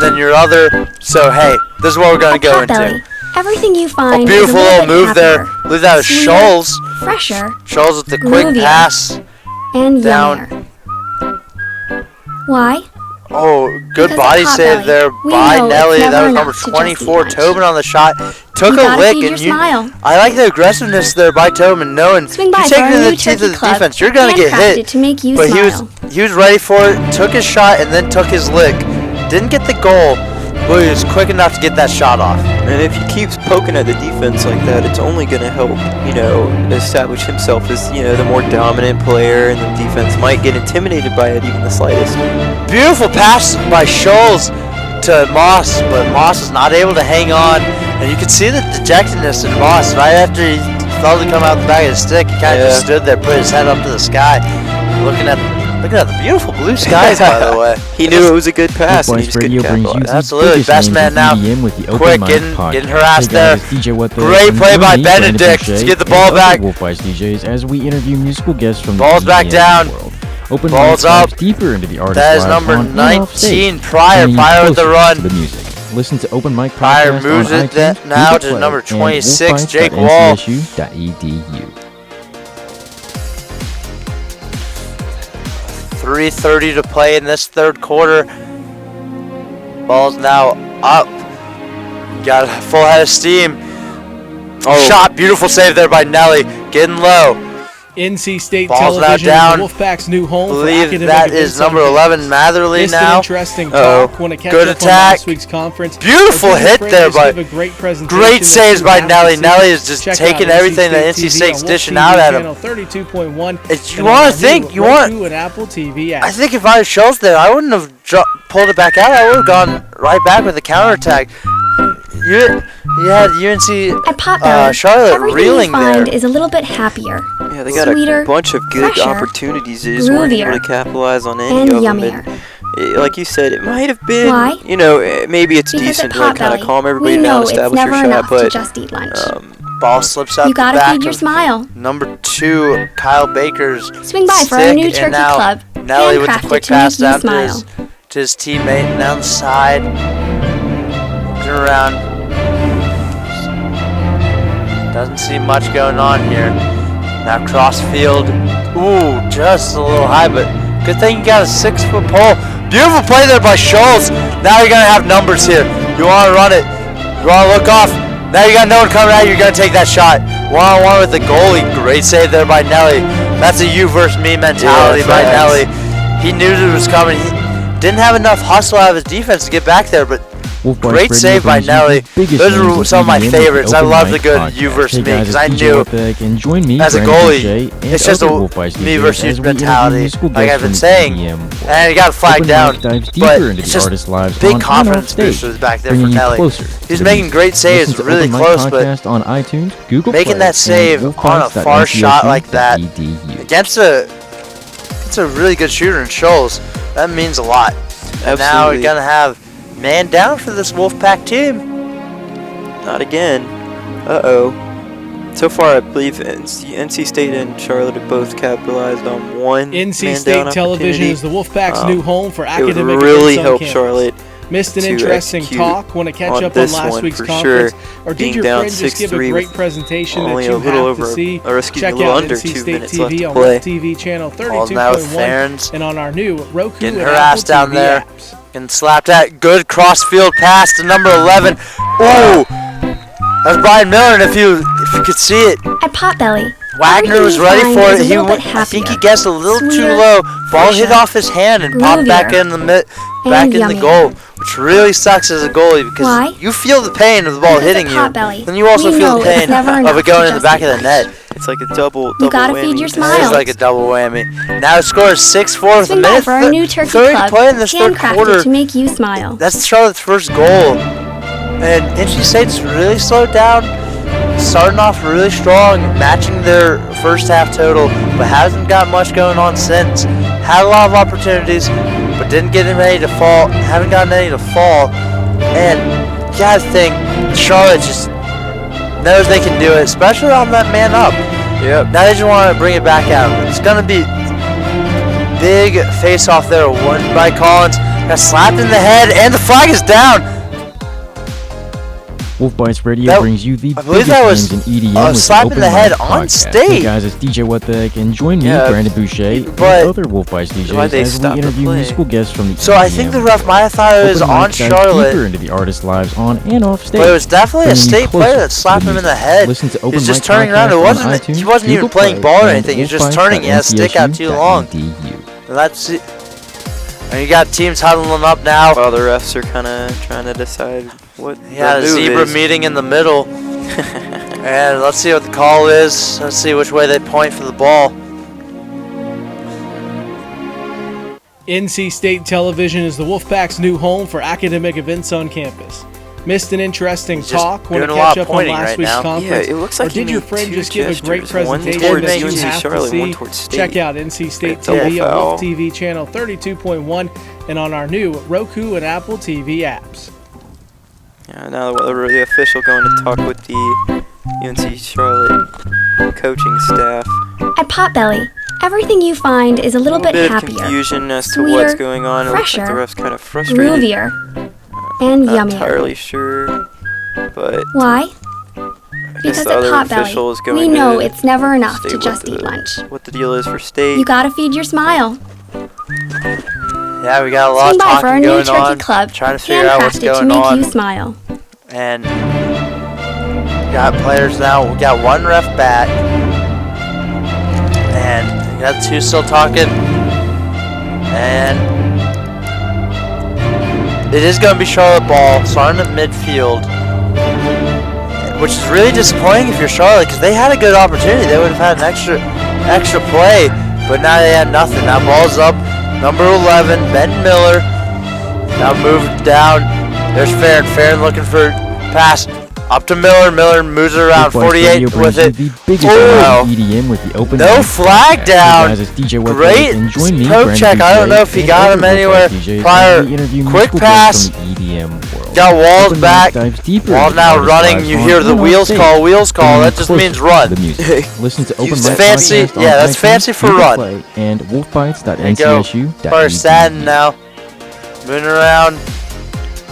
then your other. So hey, this is what we're gonna At go Potbelly, into. everything you A find beautiful is a little little bit move there. happier, Believe that was sweeter, Scholes. fresher, Scholes with the quick groovier. pass. and Down. yummier. Why? Oh, good Because body of save Potbelly, there we by know it's Nelly. never That was enough number to just eat 24. lunch. Tobin on the shot. Took You a gotta lick, feed your and you. smile. I like the aggressiveness there by Tobin, knowing Swing if by you for take our it to new the teeth of turkey the club, defense, you're gonna get handcrafted hit. to make you But smile. he was ready for it. Took his shot and then took his lick. Didn't get the goal, but he was quick enough to get that shot off. And if he keeps poking at the defense like that, it's only going to help, establish himself as, the more dominant player, and the defense might get intimidated by it, even the slightest. Beautiful pass by Scholes to Moss, but Moss is not able to hang on. And you can see the dejectedness in Moss. Right after he felt it come out the back of his stick, he kind of just stood there, put his head up to the sky, looking at the beautiful blue skies, by the way. He knew it was a good pass, Wolf and he Bites just couldn't Radio brings you capitalize. the Absolutely, biggest best names man in now. EDM with the Open Quick, Mic getting Podcast. harassed Hey guys, there. it's DJ Wetback, Great and play join by me, Brandon Benedict to Boucher, get the and ball other back. Wolf Bites DJs as we interview musical guests from Ball's the back EDM down. world. Open Ball's Mic dives up. deeper into the artist's That is lives number on and off stage, 19, Pryor. bringing you Pryor with the closer run. to the music. Listen to Open Mic Fire Podcast moves on it iTunes, now Google to Play, number and 26, Jake Wall. wolfbites.ncsu.edu. 3:30 to play in this third quarter. Ball's now up. Got a full head of steam. Shot, beautiful save there by Nelly. Getting low. NC State Ball's now Television down. is the Wolfpack's new home. Believe for academic that events is number on 11, campus. Matherly Missed now. an interesting talk when it catch Good up on attack. last week's conference. Beautiful Our hit friend there, just but gave a great presentation great that saves you by have to Nelly. see. Nelly is just Check taking out everything that NC NC State's TV dishing on out Wolf at TV him. channel 32.1. You and want on to think, our you new want. Roku and Apple TV app. I think if I was Schultz there, I wouldn't have pulled it back out. I would have gone right back with the counterattack. You had UNC At Potbelly, Charlotte everything reeling you find there. is a little bit happier, Yeah, they got sweeter, a bunch of good fresher, opportunities. They just weren't able to groovier, capitalize on any and of them. yummier. Like you said, it might have been, Why? maybe it's Because decent at to like, kind of Potbelly, calm everybody we down, know it's establish your never shot, enough to but just eat lunch. Ball slips out You the gotta back feed your of smile. number 2, Kyle Baker's Swing by for our new stick, turkey and now club. Nelly with the Handcrafted quick to make pass you down smile. to his teammate down the side. Looking around. Doesn't seem much going on here. Now cross field. Ooh, just a little high, but good thing you got a 6-foot pole. Beautiful play there by Schultz. Now you're going to have numbers here. You want to run it. You want to look off. Now you got no one coming at you. You're going to take that shot. One-on-one with the goalie. Great save there by Nelly. That's a you versus me mentality by Nelly. He knew it was coming. He didn't have enough hustle out of his defense to get back there, but great save by Nelly. Those are some of my favorites. I love the good you versus me because I knew as a goalie, it's just a me versus you mentality, like I've been saying. And he got flagged down, but it's just big confidence boosters back there for Nelly. He's making great saves, really close, but on iTunes, Google making Play, that save and on a far shot like that wolfbites.ncsu.edu. against a really good shooter in Scholes, that means a lot. And now we're gonna have man down for this Wolfpack team. not again. So far, I believe NC State and Charlotte have both capitalized on one NC man State down Television opportunity. is the Wolfpack's new home for It academic would really events on help campus. Charlotte Missed an to interesting execute talk when it catch on up on this last one week's for conference, sure. or did Being your down friend just give a 6-3 great with presentation that only you a little have over, to see? or excuse me, Check a little out under NC 2 State minutes left TV to on play. Wolf TV channel Ball's now with 32.1 Ferns. and on our new Roku Getting and her Apple ass down TV there. apps. And slapped at. Good cross field pass to number 11. Ooh! That's Brian Miller, and if you could see it, At Potbelly, Wagner was ready for it. I think he guessed a little too sweeter, low. Ball hit fresher, off his hand and popped back groovier, in the yummier. goal, which really sucks as a goalie because Why? you feel the pain of the ball Because hitting at you, Potbelly, then you also we feel know the it's pain never of enough it going to in the just back eat of the net. It's like a double You gotta whammy. feed your It smile. is like a double whammy. Now it scores 6-4 with a Swing by minute for our new turkey 30 to club. play in this third quarter. Handcrafted to make you smile. That's Charlotte's first goal. And NC State's really slowed down, starting off really strong, matching their first half total, but hasn't got much going on since. Had a lot of opportunities, but didn't get any to fall. Haven't gotten any to fall. And you gotta think, Charlotte just knows they can do it, especially on that man up. Yep. Now they just want to bring it back out. It's gonna be big face off there, won by Collins. Got slapped in the head, and the flag is down. Wolf Bites Radio That- brings you the I believe biggest that was names in EDM a with slap the in Open the head Mic on Podcast. stage. Hey guys, it's DJ What the Heck, and join me, Yeah, Brandon Boucher, but and other Wolf Bites why'd DJs they as we stop the interview play? musical guests from the So I think the ref might have thought it was Open on Mic dives Charlotte, deeper into the artists' lives on and off stage. but it was definitely a bringing you state player closer that slapped to him in music. the head. Listen to He Open was just Mic turning around. Podcast It wasn't. on He iTunes, wasn't even Google playing Play, ball or and anything. He was just turning. He had a stick out too long. wolfbites.ncsu.edu. And that's it. And you got teams huddling up now. While the refs are kind of trying to decide what He had a the move zebra is. meeting in the middle. And let's see what the call is. Let's see which way they point for the ball. NC State Television is the Wolfpack's new home for academic events on campus. Missed an interesting He's just talk when it doing a lot catch of up on pointing last right week's now. conference, Yeah, it looks or like he did your made friend two just give a great gestures, one presentation towards that you UNC have to Charlotte, see? one towards State. Check out NC State It's a TV on foul. Wolf TV channel 32.1 and on our new Roku and Apple TV apps. Yeah, now the official going to talk with the UNC Charlotte coaching staff. At Potbelly, everything you find is a little bit bit of happier, confusion as to sweeter, what's going on. It looks like fresher, the ref's kind of frustrated. groovier, and Not yummier. entirely sure, but Why? I guess Because the at other Potbelly, official is going we to know it's never enough state to what just the- eat lunch. What the deal is for state. You gotta feed your smile. Yeah, we got a lot Swing of by for our talking new going turkey on. club, Trying to figure out what's handcrafted to going make on. you smile. And we got players now. We got one ref back. And we got two still talking. And it is going to be Charlotte ball. So on the midfield. Which is really disappointing if you're Charlotte, because they had a good opportunity. They would have had an extra play. But now they had nothing. Now ball's up. Number 11, Ben Miller. Now moved down. There's Farron. Farron looking for pass. Up to Miller. Miller moves it around. 48 with it. The biggest Oh, EDM with the open no mic flag podcast. down. Hey guys, it's DJ Wetbait, Great and join me, poke Brandon check. I don't Boucher, know if he and got other him Wetbait anywhere DJs prior. as we interview Quick musical pass. guests from the EDM world. Got Walls Open mic back. dives deeper Wall into now artist running. lives You on hear the and off wheels stage, call. Wheels call. bringing That you just closer means to run. the music. Listen to Open It's Mic fancy. Podcast on Yeah, that's iTunes, fancy for Google run. Play, and There you go. wolfbites.ncsu.edu. First Staten now. Moving around.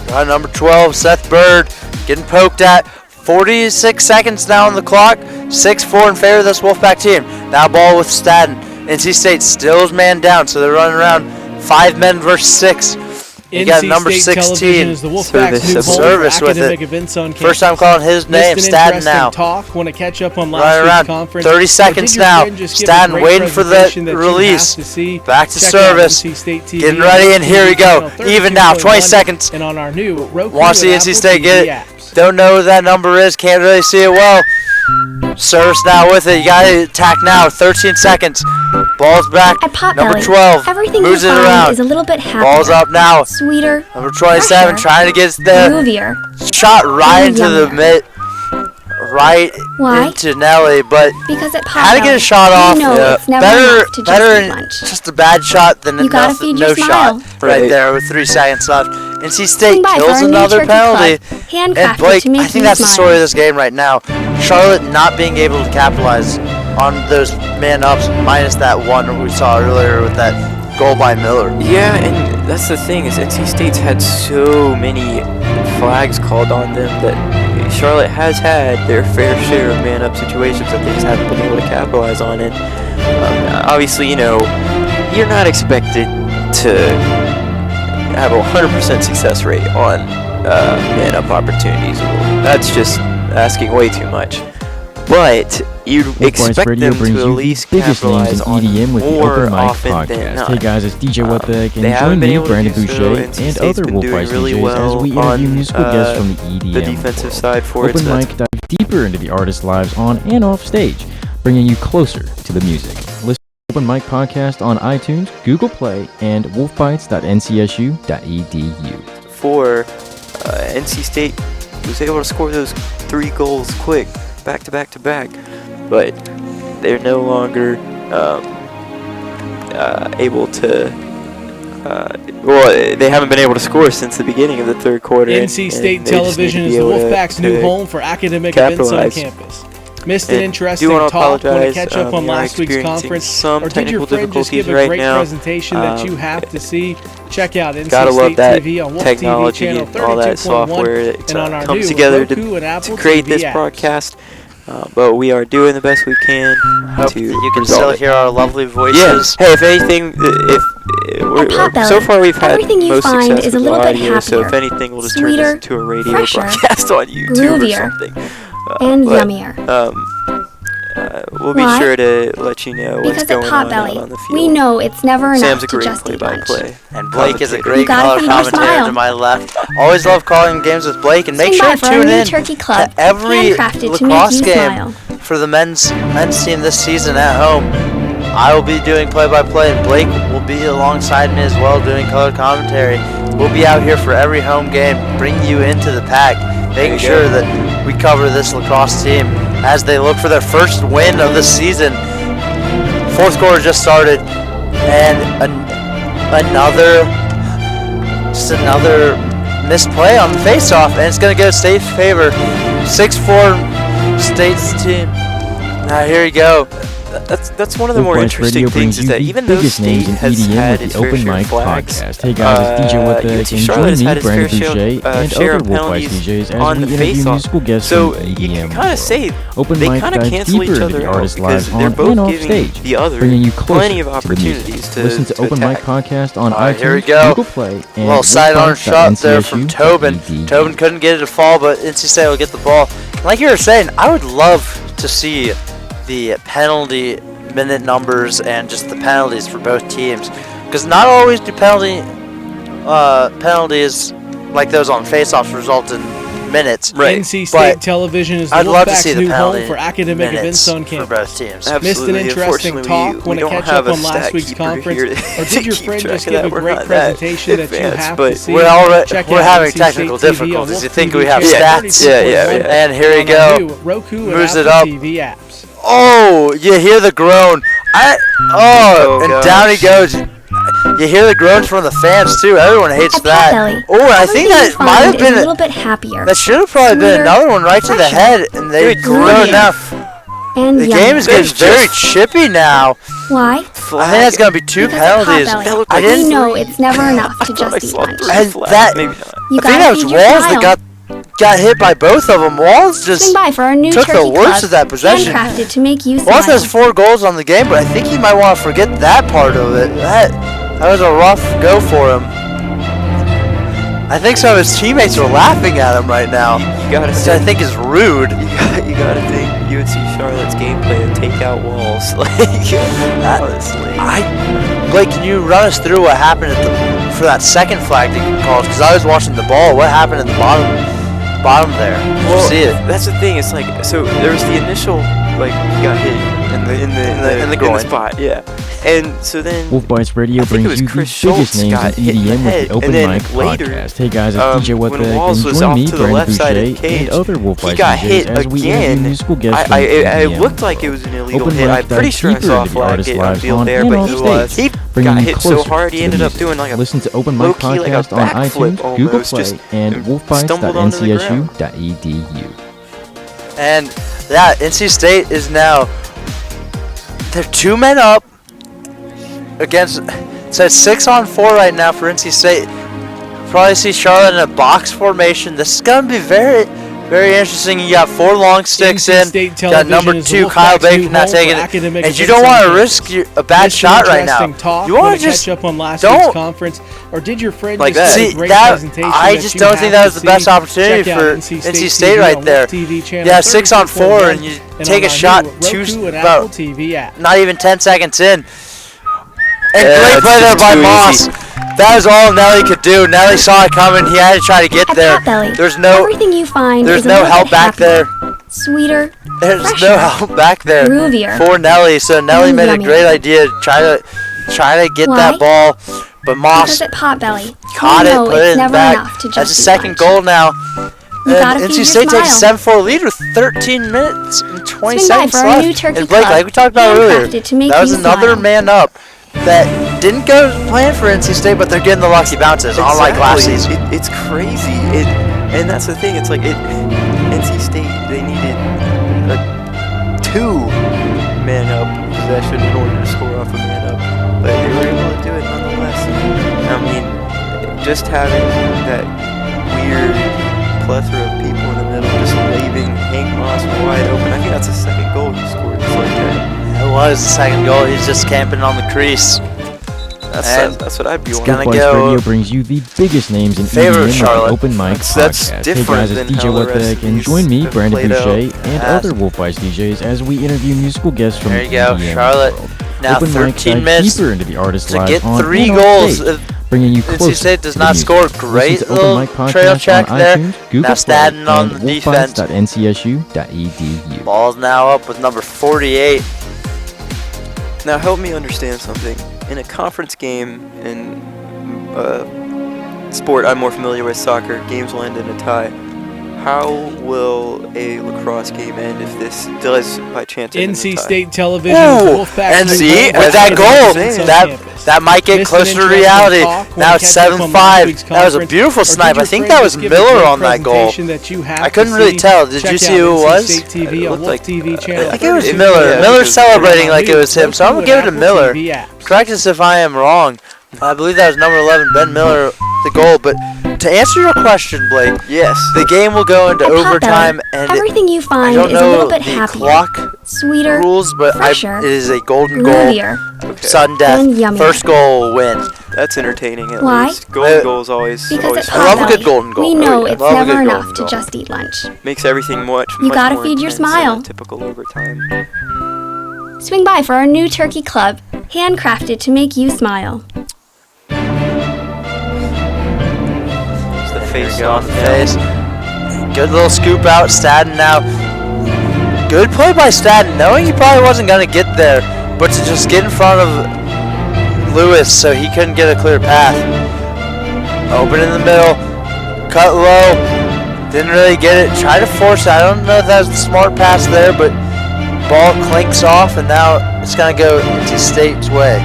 Got number 12, Seth Bird. Getting poked at. 46 seconds now on the clock. 6-4 in favor of this Wolfpack team. Now ball with Staten. NC State still is man down, so they're running around 5 men versus 6. You got NC number State 16. Television is the Wolfpack's new home for Service with academic it. events on campus. First time calling his name, Missed an Staten interesting now. Talk. Want to catch up on Running last week's around conference? 30 Or did seconds your now. friend just give a Staten great waiting for the presentation that you have release. to see? Back to Check out service. NC State TV Getting on ready, and TV here we go. channel Even now, 20 32.1 seconds. And on our new Roku Want to see and NC Apple State get TV it. apps. Don't know who that number is. Can't really see it well. Service now with it. You got to attack now. 13 seconds. Ball's back. At Potbelly, Number 12 everything moves you it find around. is a little bit happier. Ball's up now. Sweeter, Number 27 fresher, trying to get there. groovier. Shot right and into the yummier. mid. Right Why? into Nelly, but Because at had to get a Potbelly, shot off. we know it's never better, enough to just better eat in lunch. just a bad shot than You gotta nothing, feed no your shot smile. right Right. there with 3 seconds left. NC State Swing by for kills our new another turkey penalty. club, handcrafted And Blake, to make I think you that's the smile. story of this game right now. Charlotte not being able to capitalize on those man ups, minus that one we saw earlier with that goal by Miller. Yeah, and that's the thing is NC State's had so many flags called on them that Charlotte has had their fair share of man-up situations that they just haven't been able to capitalize on it. Obviously, you're not expected to have a 100% success rate on man-up opportunities. That's just asking way too much. But you'd Wolfbites expect Radio them brings to you at the least biggest names capitalize in on EDM with the more Open Mic often than Podcast. not. Hey guys, it's DJ Wetbait, They and haven't join been me, able to Brandon do so. Boucher, NC and State's other been Wolf doing Bites really DJs as well we interview on, musical guests from the EDM the defensive world. side for it. Open so Mic dives deeper into the artists' lives on and off stage, bringing you closer to the music. Listen to Open Mic Podcast on iTunes, Google Play, and wolfbites.ncsu.edu. for NC State was able to score those 3 goals quick, back to back to back, but they're no longer able to. They haven't been able to score since the beginning of the third quarter. NC State Television is the Wolfpack's new home for academic events on campus. Missed an interesting talk. Want to catch up on last week's conference? Some Or did your technical friend just give difficulties a right great now. presentation that you have to see? Check out NC Gotta love State that TV on Wolf technology TV channel and all that 32.1 software that and on our comes new together Roku and Apple to create TV this apps. broadcast. But we are doing the best we can Hope to that you can resolve still it. hear our lovely voices. Yes. Hey, if anything, Potbelly, so far we've had everything you most find success is a with little bit audio. So if happier, anything, we'll just turn sweeter, this into a radio fresher, broadcast on YouTube groovier, or something. and but, yummier. We'll be Why? sure to let you know what's Because at going on out on the Potbelly, field. we know it's never enough Sam's a to great just eat lunch. play-by-play. And Blake is a commentator. great You gotta color feed your commentator smile. to my left. Always love calling games with Blake, and make Swing sure by to for our tune new in turkey club, to every handcrafted to make lacrosse you game smile. for the men's team this season at home. I will be doing play-by-play, and Blake will be alongside me as well doing color commentary. We'll be out here for every home game, bring you into the pack, making sure that we cover this lacrosse team as they look for their first win of the season. Fourth quarter just started, and another misplay on the face-off, and it's going to go State's favor. 6-4 State's team. Now here you go. that's one of the more Wolf Bites interesting Radio brings things is you that the even though biggest names State in has EDM had with its the fair Open share Mic of flags, Podcast. Hey guys, it's DJ What the UT and Charlotte's join had me, its fair Brandon share, Boucher, and share other of Wolf Bites penalties DJs as on we the interview face-off. musical guests So from the you can EDM kind of world. say Open they Mic kind of dives cancel deeper each into other the out artist because lives they're on both and off giving stage, the other bringing you closer plenty of to the opportunities music. to Listen to Open Mic attack. Podcast on Alright, iTunes, here we go. Google Play, and Little sidearm shot there from wolfbites.ncsu.edu. Tobin. Tobin couldn't get it to fall, but NC State will get the ball. Like you were saying, I would love to see the penalty minute numbers and just the penalties for both teams, because not always do penalties like those on face-offs result in minutes. Right. NC State But Television is the I'd love to Wolfpack's see the new home penalty for academic events minutes on for campus. both teams. Missed an Absolutely. interesting Unfortunately, talk. we Want to don't catch have up a on last stat week's keeper conference, here or did your to friend keep just track of give a that. We're great not that presentation that you advanced, have but to see? Check We're out having NC technical State TV on difficulties. Wolf You think TV we have channel stats? 32.1 And here we on go. our new Roku and Moves it Apple up. TV apps. Oh, you hear the groan. And gosh. down he goes. You hear the groans from the fans too. Everyone hates At that. Potbelly, Oh, and I think everything you that might have find is been a little bit happier. that should have probably been sweeter, another one right to the fresher, head, and they Good groaned grief. now. and The game is yummier. getting very chippy now. Why? I think that's gonna be two Because at penalties. Potbelly, I we didn't. know it's never enough to I thought I just eat saw lunch. 3 And flags. that- Maybe not. You I think gotta that was feed your Walls smile. that got hit by both of them. Walls just Swing by for our new took the turkey worst club, of that possession. handcrafted to make you Walls smile. has 4 goals on the game, but I think he might want to forget that part of it. That was a rough go for him. I think some of his teammates are laughing at him right now, You gotta which say, I think is rude. you gotta think UNC Charlotte's gameplay and take out Walls. Like, honestly. Blake, can you run us through what happened for that second flag that you called? Because I was watching the ball. What happened at the bottom there? Did you see it? That's the thing. It's like, so there was the initial, like, he got hit in the groin. spot, yeah. And so then Wolf Bites Radio I think it brings was you the Chris biggest Schultz names got in hit in the EDM with head, the Open and then Mic later, Podcast. Hey guys, it's DJ What when the Walls and was join off me, to the Brandon left side of the Boucher, and cage, other Wolf he Bites got DJs hit as we interview again. musical guests from It EDM looked like it world. was an illegal Open hit. Mic I'm pretty dives sure I deeper saw a into the flag artist's get on lives field on there, and but off stage, he bringing got you hit so closer hard he to the ended up music. doing like a Listen to Open Mic low-key, like a Podcast on backflip iTunes, Google almost, Play, just and stumbled onto the ground. wolfbites.ncsu.edu. And yeah, NC State is now, they're 2 men up against, so it's 6-on-4 right now for NC State. Probably see Charlotte in a box formation. This is going to be very, very interesting. You got 4 long sticks NC in. State Got Television number is 2, the Kyle Wolfpack's new Bacon, not home for taking it. academic And you events don't on want to campus. risk a bad Missed an shot right now. interesting talk. You want Want to just catch up on last don't- week's conference, or did your friend Like just that. give See, a great that presentation I that just you don't have think that was to the best see? opportunity Check out for NC NC State State TV right on there. Wolf TV channel Yeah, 6-on-4, and you 32.1 take a on our shot new two Roku and about Apple TV app. not even 10 seconds in. And Yeah, great that's play there just by too Moss. easy. That was all Nelly could do. Nelly saw it coming. He had to try to get At there. Potbelly, There's no everything you find there's is a no little help bit back happier, there. sweeter, There's fresher, no help back there groovier, for Nelly. So Nelly and made a yummier. great idea to try to get Why? that ball, but because Moss at Potbelly, caught we it, know put it it's in never back. enough to just That's a eat second lunch. goal now. You gotta And feed NC your State takes a smile. 7-4 lead with 13 minutes and 20 Swing by seconds for our new left. turkey And Blake, club, like we talked about earlier, handcrafted to make that was you another smile. man up that didn't go plan for NC State, but they're getting the lucky bounces, unlike last Exactly. season. It's crazy. And that's the thing. It's like NC State, they needed a 2-man up possession in order to score off a man up, but they were able to do it nonetheless. I mean, just having that weird plethora of people in the middle, just leaving Hank Moss wide open. I think that's the second goal he scored. It's like that. It was the second goal. He's just camping on the crease. That's what I'd be gonna wanting. Wolf Bites go Radio brings you the biggest names in favorite EDM with the Charlotte. Open Mic That's Podcast. different Hey guys, than it's DJ how the What the rest Heck, of and these join me, have Brandon played out. Boucher, and Yes. other Wolf Bites DJs as we interview musical guests from There you the go, EDM Charlotte. world. Now Open Mic 13 dives minutes deeper into the artist's to lives get on 3 and off goals. stage, bringing you NC closer State does to not the score. music. Great Listen to Open little Mic Podcast trail on check there. iTunes, Google Now Staten Play, on and the defense. wolfbites.ncsu.edu. Ball's now up with number 48. Now help me understand something. In a conference game in sport I'm more familiar with, soccer, games will end in a tie. How will a lacrosse game end if this does by chance end in a NC tie? State Television Ooh, is Wolfpack's and new see, home for with that academic goal, events on that campus. That might get Missed an closer to interesting reality. talk when Now we it's catch up on last 7-5. week's That was a conference? beautiful Or did snipe. your I think friend that was just give a Miller great on that goal. presentation that you have I couldn't to really see? tell. Did Check you see out who it NC was? State TV It on looked Wolf like, TV channel. I think it was 32. Miller. Yeah, Miller's because- celebrating on like it new was him, so I'm Roku going to give it to and Miller. Apple TV apps. Correct us if I am wrong. I believe that was number 11, Ben Miller, the goal. But to answer your question, Blake, Yes. the game will go into At overtime, Potbelly, and everything you I find don't is a little know bit the happier, clock sweeter, rules, but fresher, it is a golden goal. groovier, Sudden death, and yummier. first goal win. That's entertaining at Why? least. Golden goals always Because at I love a good Potbelly, golden goal. we know I it's love a never good enough golden to goal. just eat lunch. makes everything much You gotta more feed your intense than smile. a typical overtime. Swing by for our new turkey club, handcrafted to make you smile. It's the face Go off on the face. Good little scoop out, Stadden now. Good play by Stadden, knowing he probably wasn't going to get there, but to just get in front of Lewis so he couldn't get a clear path. Open in the middle, cut low, didn't really get it. Try to force it. I don't know if that was the smart pass there, but ball clinks off, and now it's going to go into State's way.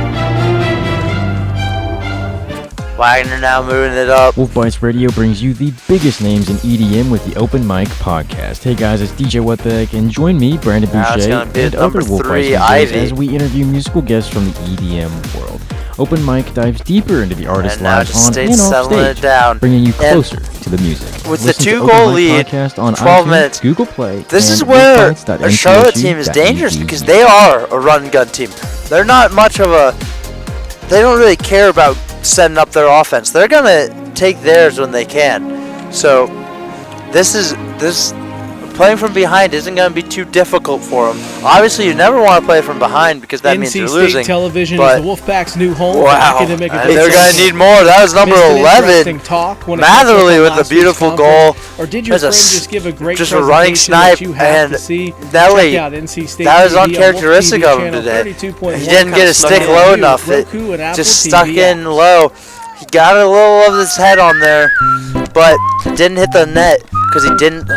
Wagner now moving it up. Wolf Bites Radio brings you the biggest names in EDM with the Open Mic Podcast. Hey guys, it's DJ What the Heck, and join me, Brandon Now it's Boucher, gonna be and number other Wolf 3, Bites DJs Ivy. as we interview musical guests from the EDM world. Open Mic dives deeper into the artist's And now lives just on State's and off settling stage, it down. bringing you And closer to the music. with the Listen to 2-goal Open Mic lead, Podcast on 12 iTunes, minutes. Google Play, This and is where a wolfbites.ncsu.edu. Charlotte team is dangerous because they are a run gun team. They're not much of a. They don't really care about setting up their offense. They're gonna take theirs when they can. So this playing from behind isn't going to be too difficult for them. Obviously, you never want to play from behind because that means NC you're State losing. Television but- is the Wolfpack's new home. for Wow, academic they're advancement. going to need more. That was number Missed an 11. interesting talk when it catch up Matherly on with a last beautiful week's goal. conference? Or did your There's a friend s- just give a great just a running presentation snipe, that you have and to see? Nelly, Check out NC State that was TV on Wolf uncharacteristic TV of him channel today. 32.1. He didn't get his Snuck stick in. low enough. It Roku and Apple just TV stuck in low. He got a little of his head on there, but didn't hit the net because he didn't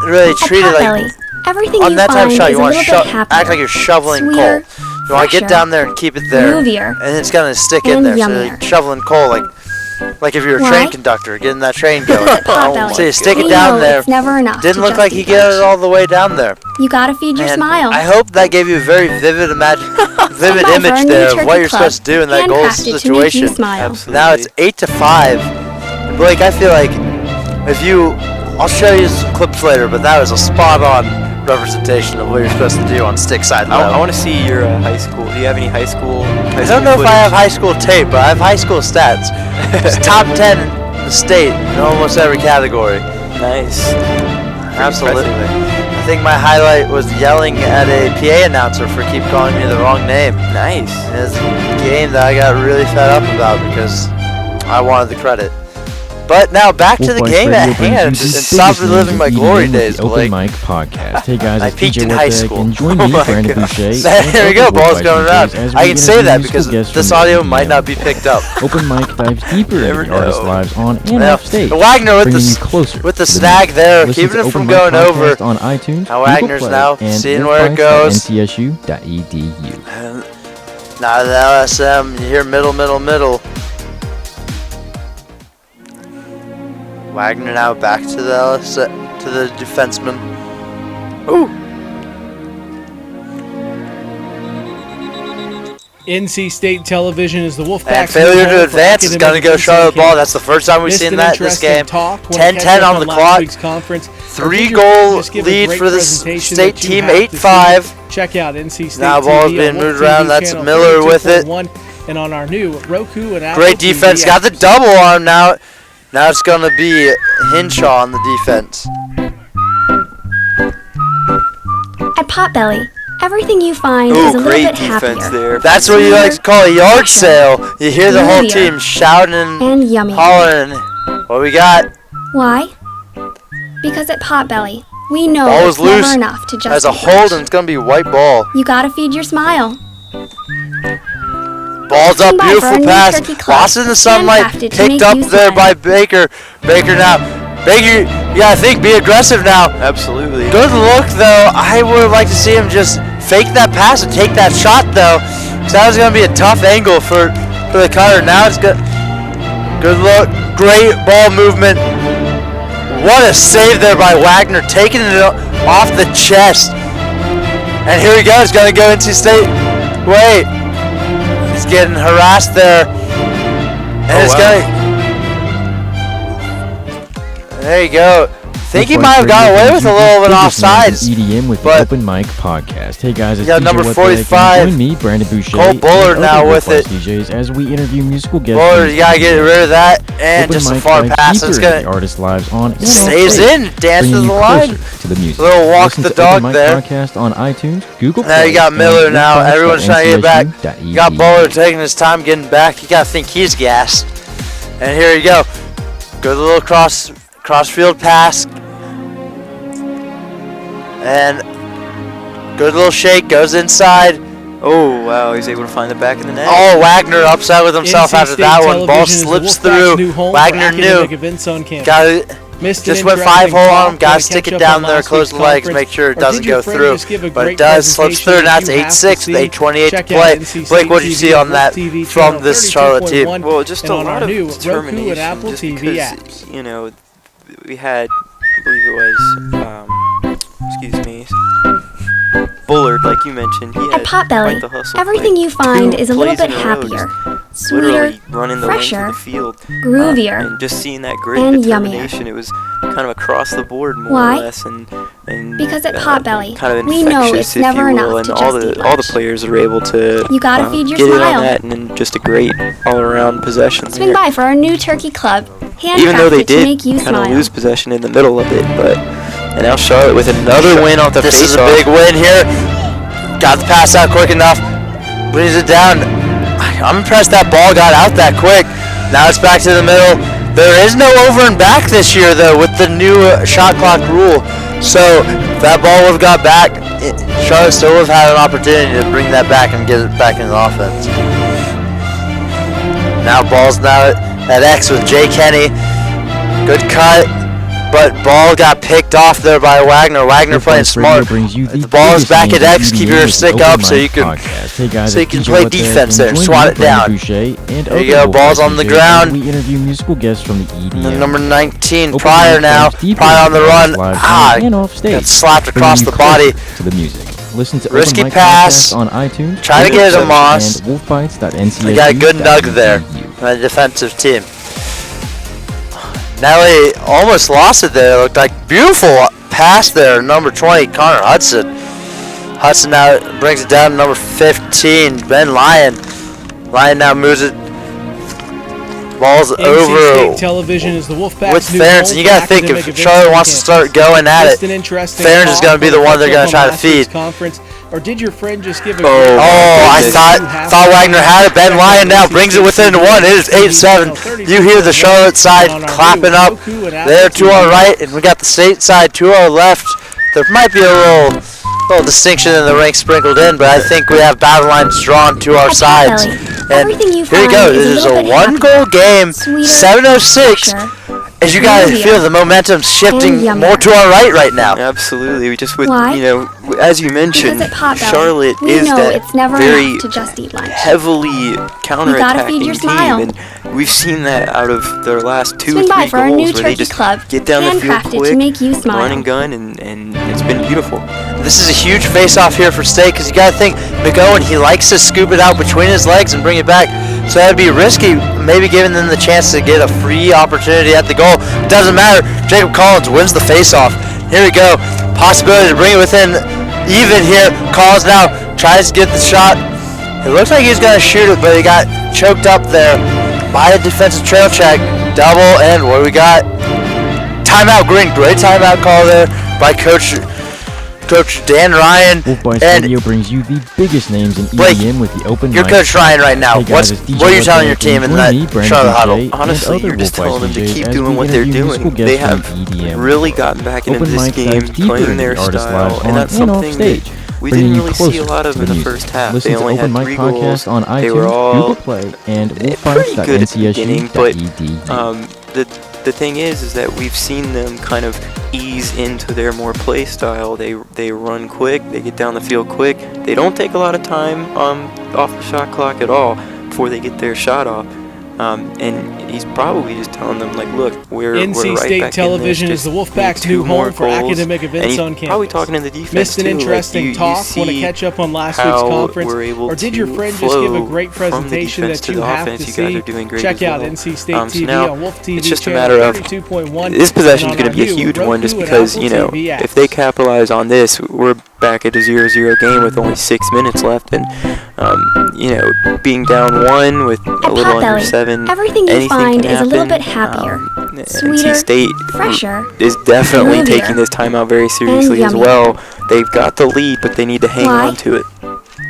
really At treat it like. Potbelly, everything On you that type find of shot, is you a want little to bit happier, act like you're shoveling coal. sweeter, You want to get fresher, down there and keep it there, groovier, and it's gonna stick in and there. So yummier. you're shoveling coal like if you're a Why? train conductor, getting that train going. At Potbelly, So you stick we it down know there. it's never enough Didn't to look just like he eat got it lunch. all the way down there. You gotta feed your And smile. I hope that gave you a very vivid Swing vivid by for image our new there of turkey what you're club, supposed to do in that goal handcrafted to make you situation. smile. Absolutely. Now it's 8-5. Blake, I feel like I'll show you some clips later, but that was a spot-on representation of what you're supposed to do on stick side low. I want to see your high school. Do you have any high school? I don't know if I have high school tape, but I have high school stats. It's top 10 in the state in almost every category. Nice. Absolutely. Impressive. I think my highlight was yelling at a PA announcer for keep calling me the wrong name. Nice. It's a game that I got really fed up about because I wanted the credit. But now back to the Wolf game Bites at Radio brings hand you and the stop biggest reliving names my in glory EDM with days, the Open Blake. Mic Podcast. Hey guys, I it's peaked DJ in What high the Heck, school. and join Oh me, my Brandon God. Boucher. There we and go, other ball's Wolf going Bites around. DJs as I we can say interview that musical because guests this from the audio EDM might not be picked up. Open Mic dives deeper Never into the artist's know. lives on and Yeah. off stage, Wagner with bringing you the closer with the to snag music. there, Listen keeping to it from Open Mic going over. Podcast on iTunes, Now Google Wagner's Play, now and seeing where it goes. wolfbites.ncsu.edu. Now the LSM, you hear middle. Wagner now back to the to the defenseman. Ooh. NC State Television is the Wolfpack's And failure new to home for advance is going to academic go Charlotte advancement. ball. That's the first time we've Missed seen an that this interesting game. talk when it 10-10 catch up on the last clock. week's conference. Or did 3 your goal friend just give a lead great for this presentation state that you team, have to see? 8-5. Check out NC State Now TV ball's on being Wolf moved TV around. That's channel Miller with it. 32.1 and on our new Roku and Apple Great TV defense. Got the apps. double on him now. Now it's going to be Hinshaw on the defense. At Potbelly, everything you find is a Ooh, little great bit defense happier, there. That's what you like to call a yard sale. You hear the whole Groovier. team shouting and yummy. hollering. What we got? Why? Because at Potbelly, we know Ball it's is loose. never enough to just As a eat hold, lunch. and it's going to be white ball. You gotta feed your smile. Ball's up, Swing by for beautiful our new pass. turkey club, Lost in the sunlight. handcrafted to Picked make up you there smile. by Baker. Baker now. Baker, yeah, I think be aggressive now. Absolutely. Good look, though. I would like to see him just fake that pass and take that shot, though. So that was going to be a tough angle for the cutter. Now it's good. Good look. Great ball movement. What a save there by Wagner, taking it off the chest. And here he goes, going to go into state. Wait. He's getting harassed there. And it's going to... There you go. I think he might have got away with a little bit offsides. EDM with the Open Mic Podcast. Hey guys, it's got DJ number What 45. Join me, Brandon Boucher, Cole Bullard and now other with it. DJs as we interview musical guests. Bullard, you gotta get rid of that, and Open just a Mic far dives pass. deeper It's into the gonna artist lives on and off stays stage, in, dances bringing the you line. closer to the music. Little walk Listen the to dog Open Mic there. Podcast on iTunes, Google Now Play, you got and Miller now. Everyone's trying to get back. You got wolfbites.ncsu.edu. Bullard taking his time getting back. You gotta think he's gassed. And here you go. Good little crossfield pass. And good little shake, goes inside. Oh, wow, he's able to find the back of the net. Oh, Wagner upset with himself NC after State that one. Ball Television is the slips Wolfpack's through. new home for Wagner knew. academic events on campus. Got it. Missed Just an went interesting 5-hole on him. talk. Got to Wanna stick catch it up down on there, last close the week's legs, conference, make sure it or doesn't did your go friend through. just give a But it great does, slips through. Now it's presentation that you have 8-6 to with see? 8:28 to Check out play. NC State Blake, what did you TV see on Wolf that TV from channel this Charlotte team? 32.1 Well, just and a on our lot of new Roku determination. and Apple just TV because, apps. you know, we had, I believe it was, excuse me, Bullard, like you mentioned. He had At Potbelly, quite the hustle. everything playing you find two is a little plays bit in a row, happier, just sweeter, literally running the length fresher, of the field. groovier, And just seeing that great and determination, it was kind of across the board more Why? or less, and Because at Potbelly, kind of we know infectious, it's if never you will, enough and to all just eat the lunch. players are able to You gotta feed your get in smile. on that, and then just a great all-around possession. Swing there. by for our new turkey club, Even though they handcrafted to make did you kind of smile. lose possession in the middle of it, but and now Charlotte with another win off the This is a face-off. big win here. Got the pass out quick enough. Brings it down. I'm impressed that ball got out that quick. Now it's back to the middle. There is no over and back this year, though, with the new shot clock rule. So if that ball would have got back, Charlotte still would have had an opportunity to bring that back and get it back in the offense. Now ball's now at X with Jay Kenny. Good cut. But ball got picked off there by Wagner. Wagner playing smart. The ball is back at X. Keep your stick up so you can play defense there. Swat it down. There you go. Ball's on the ground. We interview musical guests from the EDM. Number 19, Pryor now. Pryor on the run. And off stage. Got slapped across the body. To the music. Listen to Risky Open Mic pass. Podcast on iTunes. Try to get it to Moss. And wolfbites.ncsu.edu. We got a good nug there by the defensive team. Nelly almost lost it there. It looked like beautiful pass there. Number 20, Connor Hudson. Hudson now brings it down to number 15, Ben Lyon. Lyon now moves it. Ball's NC over State Television is the Wolfpack's with new Ferentz. home And you for got to think academic if events Charlotte on wants to campus. start going at Just it, an interesting Ferentz is talk going to be the when one they're we going catch to up try on to last week's feed. Conference, or did your friend just give a Oh, I thought Wagner had it. Ben Lyon now brings it within one. It is 8-7. You hear the Charlotte side clapping up there to our right, and we got the State side to our left. There might be a little distinction in the ranks sprinkled in, but I think we have battle lines drawn to our sides. And Everything you here you find go. is a This is little a bit one-goal game, sweeter, 7:06. fresher, As you guys groovier, feel the momentum shifting and more yummier. to our right now. Absolutely, we just with Why? you know, as you mentioned, Because at Potbelly, Charlotte we is know that it's never very enough to just eat lunch. heavily counterattacking feed your team, smile. and we've seen that out of their last two Swing or by three for our new goals where they turkey just club, get down the field handcrafted quick, to make you smile. run and gun, and it's been beautiful. This is a huge face-off here for State because you got to think McOwen, he likes to scoop it out between his legs and bring it back. So that'd be risky, maybe giving them the chance to get a free opportunity at the goal. Doesn't matter. Jacob Collins wins the face-off. Here we go. Possibility to bring it within even here. Collins now tries to get the shot. It looks like he's going to shoot it, but he got choked up there by a defensive trail check. Double, and what do we got? Timeout Green. Great timeout call there by Coach Dan Ryan. Wolfbites And Radio brings you the biggest names in Blake, EDM with the Open you're Mic. Coach Ryan right now. Hey guys, it's What are you DJ telling your What's team in Join that me, Brandon Charlotte Boucher, huddle? and Honestly, other you're just Wolfbites telling them to DJs keep as doing we what they're interview musical doing. guests They from have EDM. really gotten back into Open this Mic game, dives deeper playing into their the artist style, lives and on that's and off something stage, that we bringing didn't you really closer see a lot of to in the music. first half. Listen They to only Open had Mic 3 goals. Podcast on They were iTunes, all Google Play, and pretty good at the beginning, but wolfbites.ncsu.edu. the thing is that we've seen them kind of ease into their more play style. They run quick, they get down the field quick. They don't take a lot of time off the shot clock at all before they get their shot off. And he's probably just telling them, like, look, we're NC right State back Television in is this. the Wolfpack's new home for academic events on campus. Probably talking to the defense Missed an too. interesting like, talk. Want to catch up on last week's conference, or did your friend just give a great presentation that you have to see? Check out NC State TV on Wolf TV. It's just a matter of 32.1. this possession is going to be a huge one, just because if they capitalize on this, we're back at a 0-0 game with only 6 minutes left, and being down 1 with a little under 7. Everything you find is a little bit happier, sweeter, NC State fresher, is definitely groovier, taking this timeout very seriously as yummier. well. They've got the lead, but they need to hang on to it.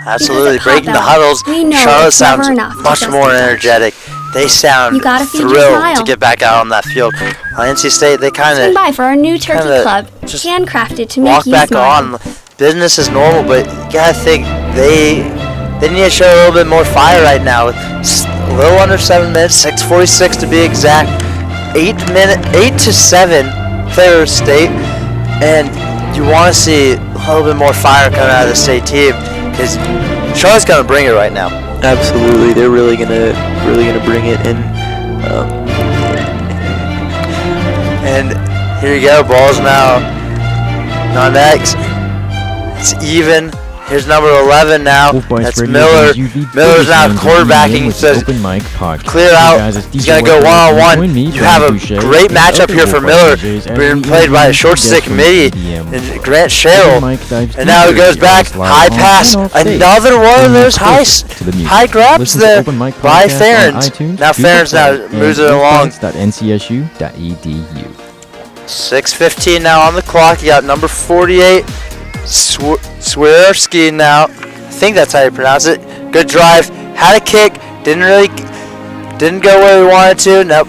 Absolutely. Because at Breaking the Potbelly, huddles, we know Charlotte it's never sounds enough to much just more be touched. energetic. They sound You gotta feed your thrilled smile. to get back out on that field. NC State, they kind Swing of by for our new turkey kinda club, just handcrafted to make walk you back smile. on. Business is normal, but you gotta think they need to show a little bit more fire right now. It's a little under 7 minutes, 6:46 to be exact. 8 to 7 Fair State, and you want to see a little bit more fire coming out of the state team, because Charlotte's gonna bring it right now. Absolutely, they're really gonna bring it in. And here you go, ball's now on X. It's even. Here's number 11 now. That's Miller. Miller's now quarterbacking. Says clear out. He's gonna go one-on-one. You have a great matchup here for Miller, being played by a short stick midi and Grant Sherrill. And now he goes back, high pass. Another one of those high grabs there by Farron. Now Farron's now moves it along. 6:15 now on the clock. You got number 48. Swiderski now. I think that's how you pronounce it. Good drive. Had a kick. Didn't go where we wanted to. Nope.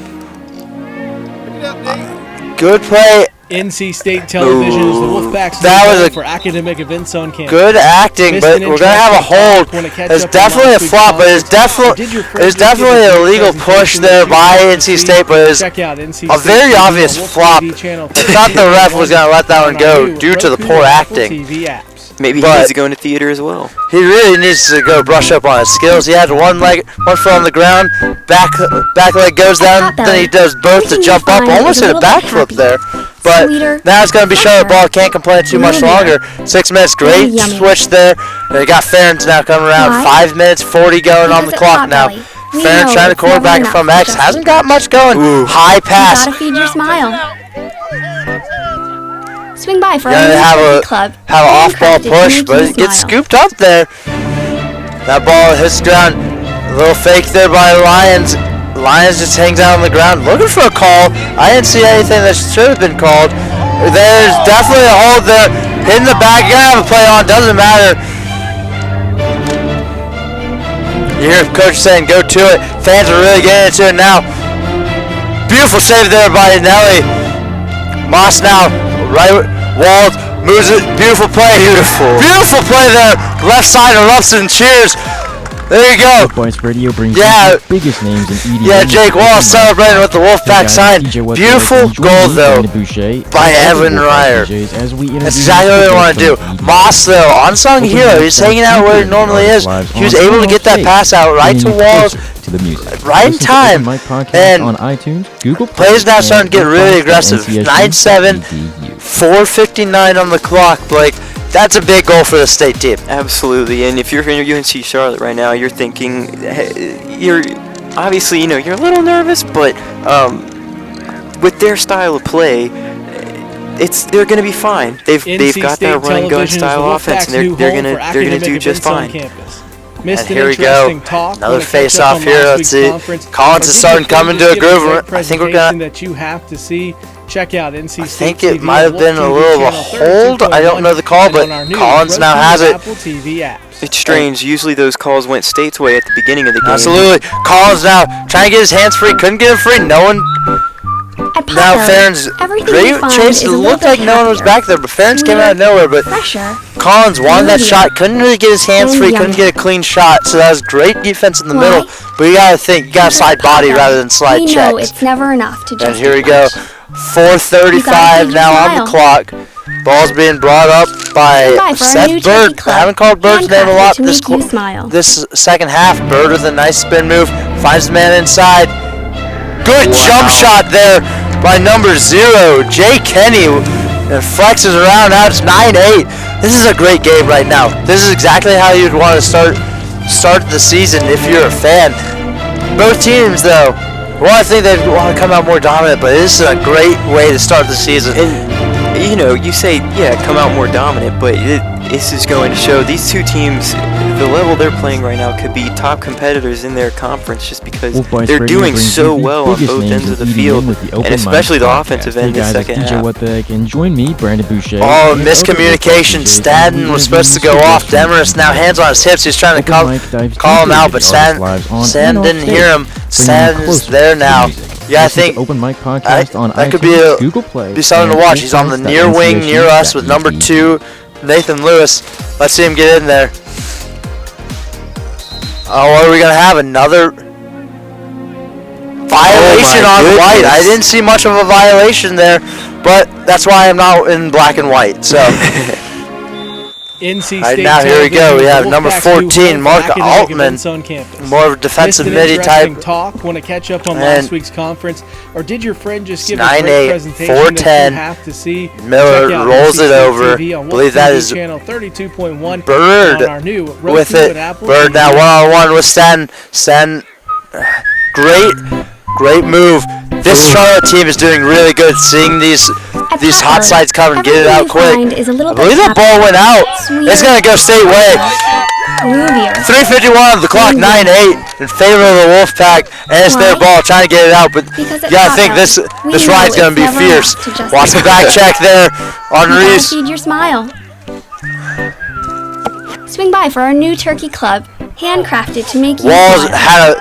Good play. NC State Television is the Wolfpack's That new was home for academic events on campus. Good acting, Missed but an we're gonna have a hold. It's definitely a flop, but it's definitely a legal push there by NC State, but it's a very obvious flop. I thought the ref was gonna let that one go due to the poor acting. Maybe he needs to go into theater as well. He really needs to go brush up on his skills. He had one foot on the ground, back leg goes down, then he does both to jump up, almost hit a backflip there. But now it's going to be Charlotte ball. Can't complain too much longer. 6 minutes, great switch there. They got Farron's now coming around. 5 minutes, 40 going on the clock now. Farron trying to quarterback from X. Hasn't got much going. High pass. You gotta feed your smile. Swing by for our Gonna new have turkey a club, off-ball handcrafted to push, make but you it gets smile. scooped up there. That ball hits the ground. A little fake there by Lions. Lions just hangs out on the ground looking for a call. I didn't see anything that should have been called. There's definitely a hold there. Hitting the back. You gotta have a play on. Doesn't matter. You hear coach saying go to it. Fans are really getting into it now. Beautiful save there by Nelly. Moss now. Right. Wald moves it. Beautiful play. Beautiful play there. Left side erupts and cheers. There you go. Wolfpack Radio brings Yeah. you the biggest names in EDM. Yeah, Jake Wall celebrating with the Wolfpack sign. Beautiful goal though by Evan Ryer. That's exactly what we want to do. Moss though, unsung hero. He's hanging out where he normally is. He was able to get that pass out right to Walls, right in time. And on iTunes, Google plays now starting to get really aggressive. 9-7, 4:59 on the clock, Blake. That's a big goal for the state team. Absolutely, and if you're in UNC Charlotte right now, you're thinking, you're obviously, you're a little nervous, but with their style of play, they're going to be fine. They've got that run and gun style offense, and they're gonna do just fine. Missed And here we go. Another face-off here. Let's see. Collins is starting to come into a groove. I think we're gonna. That you have to see. Check out NC I State think it TV might have on been a Wolf little of a TV hold. channel I don't know the call, and but on our new Collins now Roku has it. Apple TV apps. It's strange. Usually those calls went State's way at the beginning of the game. Absolutely. Collins now trying to get his hands free. Couldn't get him free. No one. At Now Potbelly, Farron's everything great you find chase. is It a little looked bit like no one was happier, back there, but Farron's came out of nowhere. But fresher, Collins wanted that groovier, shot. Couldn't really get his hands free. Couldn't get a clean shot. So that was great defense in the middle. But you gotta think. You gotta slide body rather than slide we know checks. it's never enough to just And here be we go. touched. 4:35 now on the clock. Ball's being brought up by Seth Bird. I haven't called Bird's name a lot this second half. Bird with a nice spin move. Finds the man inside. Good jump shot there by number 0, Jay Kenny. And flexes around. Now it's 9-8. This is a great game right now. This is exactly how you'd want to start the season if you're a fan. Both teams, though, I think they'd want to come out more dominant, but this is a great way to start the season. And, you say, come out more dominant, but this is going to show these two teams, the level they're playing right now could be top competitors in their conference just because they're doing so well on both ends of the field, and especially the offensive end in the second half. And join me, Brandon Boucher. Oh, miscommunication. Stadden was supposed to go off. Demarest now hands on his hips. He's trying to call him out, but Stadden didn't hear him. Stadden's there now. Yeah, I think Open Mic Podcast on that could iTunes, be Google Play. Be something to watch. He's on the near wing near us with number 2, Nathan Lewis. Let's see him get in there. Oh, are we going to have another violation on white? I didn't see much of a violation there, but that's why I'm not in black and white. So NC right State now, here we go. We have number Wolfpack's 14, Mark Altman, more of a defensive midi type. Talk. Want to catch up on And last week's conference, or did your friend just give a 9-8, great presentation 4-10. that you have to see? Miller Check out rolls NC it State over. TV on Believe Wolf that TV is channel 32.1 Bird on our new Roku with it. and Apple Bird TV. now one-on-one with Sten. Sten, great move. This Charlotte team is doing really good. Seeing these hot sides coming, get it out quick. I believe the ball went out. It's gonna go state way. 3:51 on the clock, 9-8 in favor of the Wolfpack, and it's their ball trying to get it out. But I think this ride's gonna be fierce. Watch the back check there on Reese. Feed your smile. Swing by for our new turkey club, handcrafted to make you Walls smile. had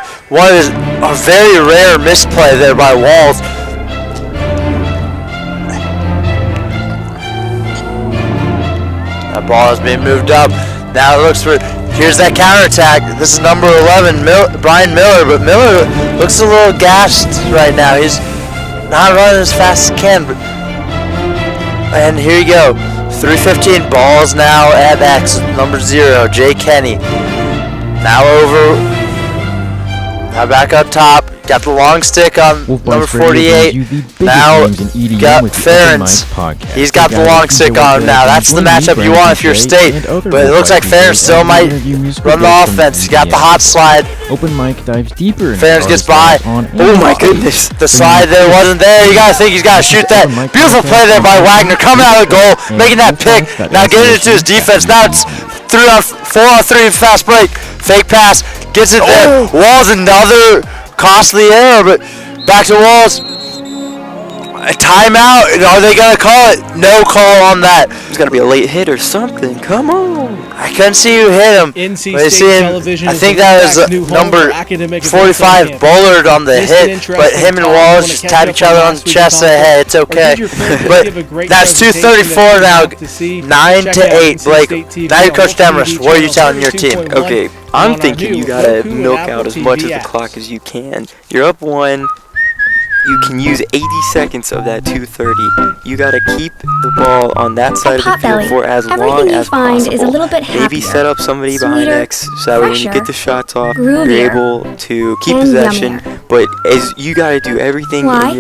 a very rare misplay there by Walls. That ball is being moved up. Now it looks for. Here's that counterattack. This is number 11, Brian Miller, but Miller looks a little gassed right now. He's not running as fast as he can. And here you go. 3:15 balls now at X, number 0, Jay Kenny. Now over. Now back up top. Got the long stick on number 48. Now got Ferentz. He's got the long stick on him now. That's the matchup you want if you're State. But it looks like Ferentz still might run the offense. He got the hot slide. Open Mic dives deeper. Ferentz gets by. Oh my goodness. The slide there wasn't there. You gotta think he's gotta shoot that. Beautiful play there by Wagner. Coming out of the goal, making that pick. Now getting it to his defense. Now it's 4-on-3 fast break. Fake pass. Gets it there. Walls another costly error, but back to Walls. A timeout. Are they gonna call it? No call on that. There's got to be a late hit or something. Come on. I couldn't see who hit him. NC But State Television I is think the that was Wolfpack's new home number for academic events 45 on campus. Bullard on the Missed an hit, but interesting him and call. Walsh Wanna just catch tapped up each other on on last the week's chest, say, hey, it's conference? Or okay. did your friend But give a great that's presentation 2:34 that you now, have to see? 9 Check to out 8. NC Blake, State TV now you on Coach Wolf TV Demarest. What are you channel telling your team? 32.1 Okay, on I'm our thinking new you gotta Roku and milk Apple out as TV much of the apps. clock as you can. You're up 1. You can use 80 seconds of that 2:30. You gotta keep the ball on that side of the Potbelly, field for as everything long you as find possible. is a little bit Maybe happier, set up somebody behind sweeter, X so that when you fresher, get the shots off, groovier, you're able to keep and possession. yummier. But as you gotta do everything Why?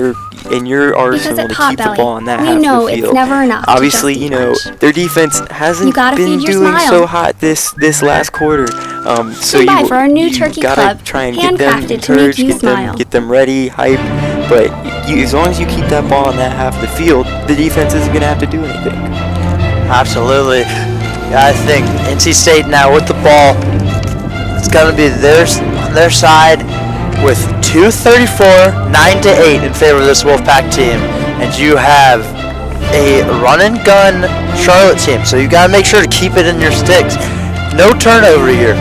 in your Because arsenal at to keep the Potbelly, ball on that we half know of the it's field. never enough to Obviously, just you eat know lunch. their defense hasn't You gotta been feed your doing smile. so hot this last quarter. So Swing by for our new you turkey gotta club, try and get them handcrafted to make encouraged, you smile. get them ready, hype. But as long as you keep that ball on that half of the field, the defense isn't gonna have to do anything. Absolutely. Yeah, I think NC State now with the ball. It's gonna be on their side with 2:34, 9 to 8 in favor of this Wolfpack team, and you have a run and gun Charlotte team. So you gotta make sure to keep it in your sticks. No turnover here,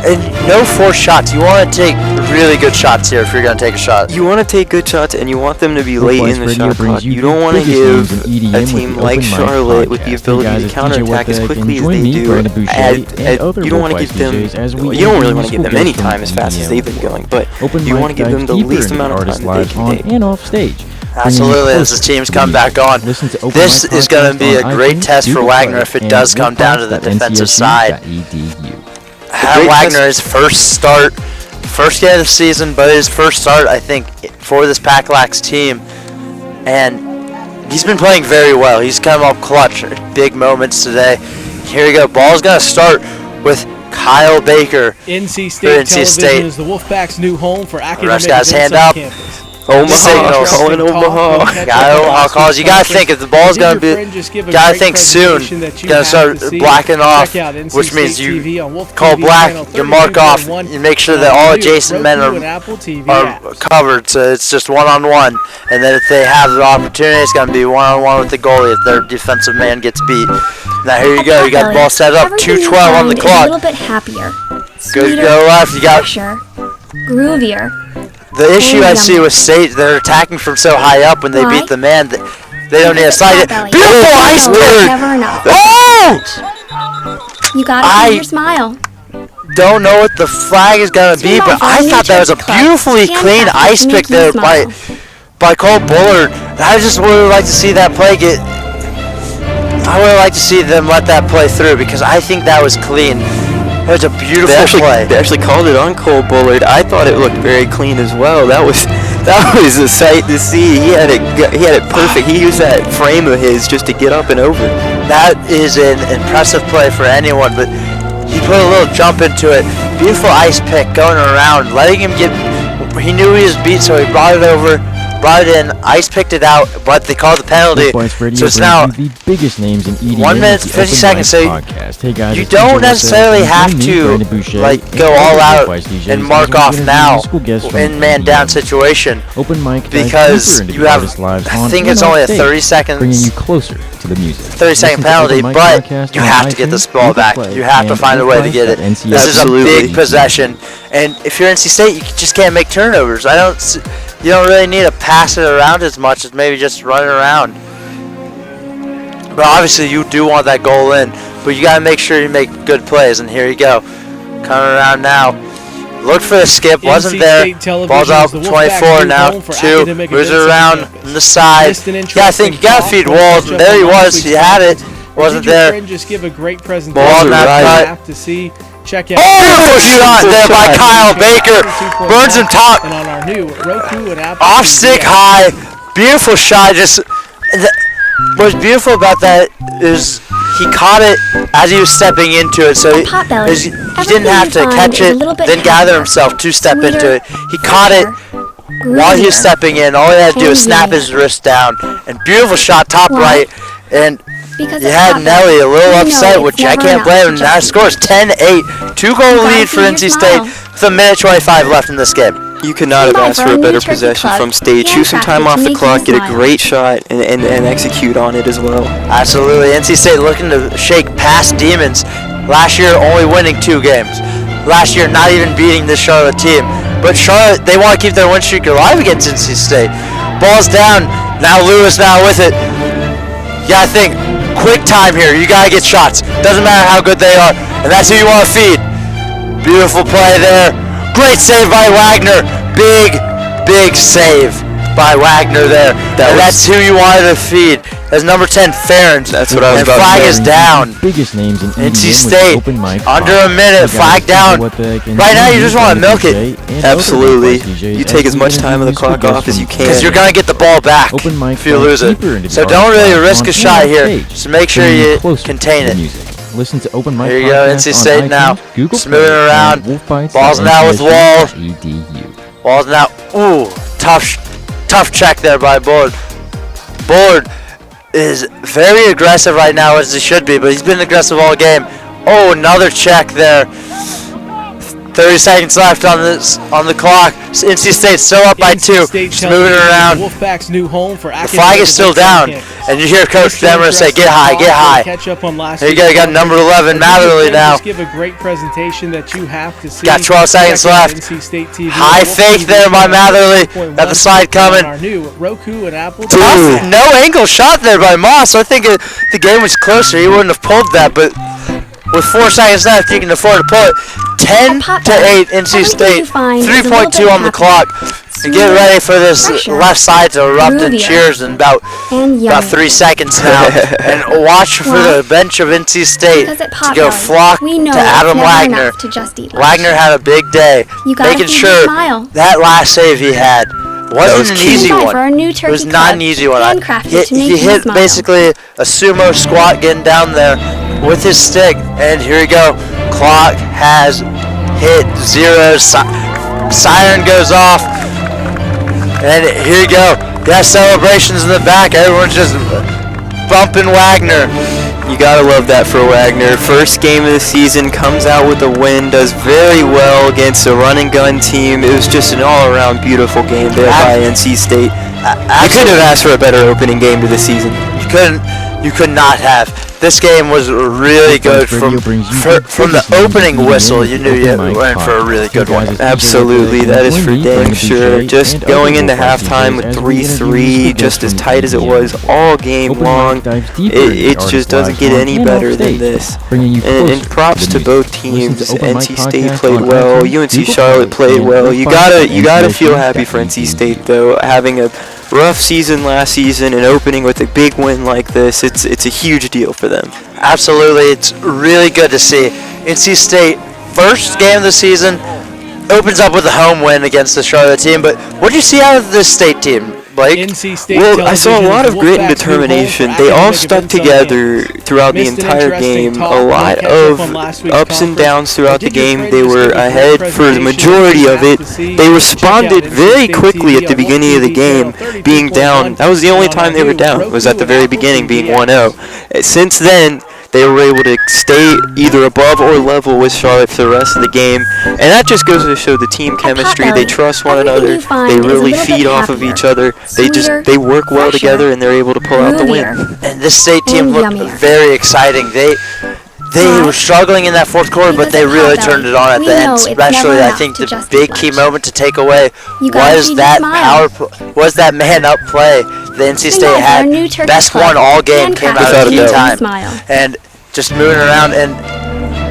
and no forced shots. You want to take really good shots here if you're gonna take a shot. You want to take good shots, and you want them to be Wolf late Boys in the Radio shot brings clock. you You the don't want to biggest give names in EDM a with team the like Open Mic Charlotte with the Podcast. ability Hey guys, to it's counterattack DJ as Wetback, quickly and as join they me, do. Brandon Boucher, and other You don't want to Wolf give them. Boys DJs as we You don't really interview want to give them musical any guests time from as fast as EDM they've been world. going, but Open you Mic want to give them dives the deeper least into amount of artists time that they lives can on take. and off stage. Absolutely, as the teams come back on. This is going to be a great test for Wagner if it does come down to the defensive side. Had Wagner his first game of the season, but his first start, I think, for this PackLax team. And he's been playing very well. He's come up clutch at big moments today. Here we go. Ball's going to start with Kyle Baker. NC State Television is the Wolfpack's new home for academic events hand on up. campus. Signals. Calling Omaha. Omaha calls. You gotta think if the ball's gonna be, gotta think soon. Gonna start blacking off, which means you call black, you mark off, you make sure that all adjacent men are covered. So it's just one-on-one, and then if they have the opportunity, it's gonna be one-on-one with the goalie if their defensive man gets beat. Now here you go. You got the ball set up. 2:12 on the clock. A little bit happier. Good go left. You got fresher, groovier. the issue I see with State. They're attacking from so high up when they beat the man. They don't need a slide. Beautiful ice pick. Oh! You gotta see your smile. Don't know what the flag is gonna be, but I thought that was a beautifully clean ice pick there by Cole Bullard. I just would like to see that play get. I would like to see them let that play through because I think that was clean. It was a beautiful play. They actually called it on Cole Bullard. I thought it looked very clean as well. That was a sight to see. He had it perfect. He used that frame of his just to get up and over. That is an impressive play for anyone, but he put a little jump into it. Beautiful ice pick going around, letting him get. He knew he was beat, so he brought it over. Brought it in, ice picked it out, but they called the penalty. So it's now the biggest names in EDM 1 minute 50 seconds. So hey guys, you don't necessarily have to go all out and mark off now in man down situation because you have. I think it's only a 30 seconds. Bringing you closer to the music. 30-second penalty, but you have to get this ball back. You have to find a way to get it. This is a big possession, and if you're NC State, you just can't make turnovers. You don't really need to pass it around as much as maybe just running around. But obviously you do want that goal in, but you got to make sure you make good plays, and here you go. Coming around now. Look for the skip, wasn't there. Ball's out 24 now, 2. Moves it around on the side. Yeah, I think you got to feed Walls. There he was. He had it. Wasn't there. Just give a great presentation. Ball not cut. To see. Check out shot there by Kyle Baker. Burns him top. And on our new Roku and Apple off stick high. Beautiful shot. What's beautiful about that is he caught it as he was stepping into it. So he didn't have to catch it, then gather himself to step into it. He caught it while he was stepping in. All he had to do was snap his wrist down. And beautiful shot top right. And you had Nelly a little upset, which I can't blame him. Now scores 10-8. 2-goal lead for NC State with a minute 25 left in this game. You could not have asked for a better possession from State. Choose some time off the clock, get a great shot, and execute on it as well. Absolutely. NC State looking to shake past Demons. Last year only winning 2 games. Last year not even beating this Charlotte team. But Charlotte, they want to keep their win streak alive against NC State. Ball's down. Now Lewis now with it. You gotta think. Quick time here. You gotta get shots. Doesn't matter how good they are. And that's who you want to feed. Beautiful play there. Great save by Wagner. Big save by Wagner there. That's who you wanted to feed. That's number 10, Ferens. That's what I was about to say. And flag is down. Biggest names in NC State, under a minute, flag down. Right now you just want to milk it. Absolutely. You take as much time on the clock off as you can. Because you're going to get the ball back if you lose it. So don't really risk a shot here. Just make sure you contain it. Listen to Open Mic. Here you go, NC State now. Just moving around. Ball's now with Wall. Ball's now. Ooh, tough check there by Bullard. Bullard is very aggressive right now, as he should be, but he's been aggressive all game. Oh, another check there. 30 seconds left on the clock. NC State still up by 2. Just moving around. Wolfpack's new home for the flag is still down, and you hear Coach Demer say, "Get high, get high." Here you go. You got number 11, Matherly now. Give a great presentation that you have to see. Got 12 seconds left. High fake there by Matherly. Got the slide coming. Roku and Apple. Tough, no angle shot there by Moss. I think if the game was closer, he wouldn't have pulled that, but with 4 seconds left, you can afford to pull it. 10 to 8 NC State. 3.2 on the clock. And get ready for this left side to erupt in cheers in about 3 seconds now. And watch for the bench of NC State to go flock to Adam Wagner. Wagner had a big day, making sure that last save he had wasn't an easy one. It was not an easy one. He hit basically a sumo squat getting down there with his stick. And here we go. Clock has hit 0. Siren goes off. And here you go. Got celebrations in the back. Everyone's just bumping Wagner. You gotta love that for Wagner. First game of the season, comes out with a win, does very well against a run and gun team. It was just an all-around beautiful game there by NC State. You couldn't have asked for a better opening game to the season. You couldn't. You could not have. This game was really good from the opening whistle. You knew you went for a really good one. Absolutely, that is for dang sure. Just going into halftime with 3-3, just as tight as it was all game long, it just doesn't get any better than this. And props to both teams. NC State played well. UNC Charlotte played well. You gotta feel happy for NC State though, having a rough season last season and opening with a big win like this. It's a huge deal for them. Absolutely, it's really good to see. NC State, first game of the season, opens up with a home win against the Charlotte team. But what do you see out of this State team, Blake? NC State well, I saw a lot of grit and determination. They all stuck together throughout the entire game. A lot of ups and downs throughout the game. They were ahead for the majority of it. They responded very quickly at the beginning of the game, being down. That was the only time they were down, was at the very beginning, being 1-0. Since then, they were able to stay either above or level with Charlotte for the rest of the game. And that just goes to show the team chemistry. They trust one another. They really feed off of each other. They work well together, and they're able to pull out the win. And this State team looked very exciting. They were struggling in that fourth quarter, but they really turned it on at the end. Especially, I think the big key moment to take away was that that man-up play the NC State had. Best one all game came out at key time. And just moving around. And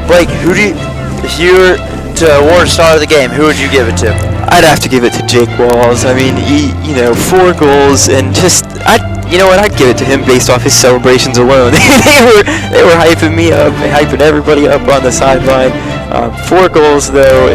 Blake, if you were to award star of the game, who would you give it to? I'd have to give it to Jake Walls. I mean, he 4 goals and just I'd give it to him based off his celebrations alone. they were hyping me up, hyping everybody up on the sideline. 4 goals though.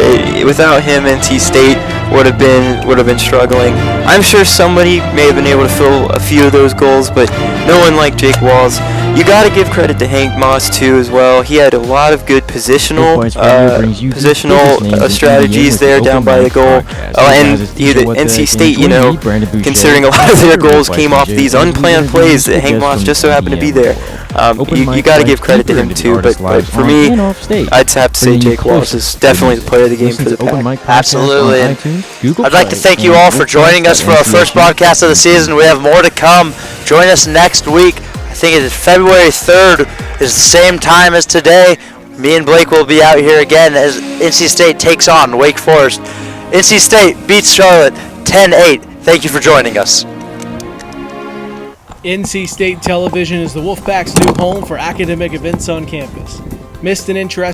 Without him, NC State would have been struggling. I'm sure somebody may have been able to fill a few of those goals, but no one like Jake Walls. You got to give credit to Hank Moss too as well. He had a lot of good positional strategies there down by the goal. And NC State, considering a lot of their goals came off these unplanned plays that Hank Moss just so happened to be there. You got to give credit to him too. But for me, I'd have to say Jake Walls is definitely the player of the game for the Pack. Absolutely. I'd like to thank you all for joining us for our first broadcast of the season. We have more to come. Join us next week. I think it is February 3rd. It's the same time as today. Me and Blake will be out here again as NC State takes on Wake Forest. NC State beats Charlotte 10-8. Thank you for joining us. NC State Television is the Wolfpack's new home for academic events on campus. Missed an interesting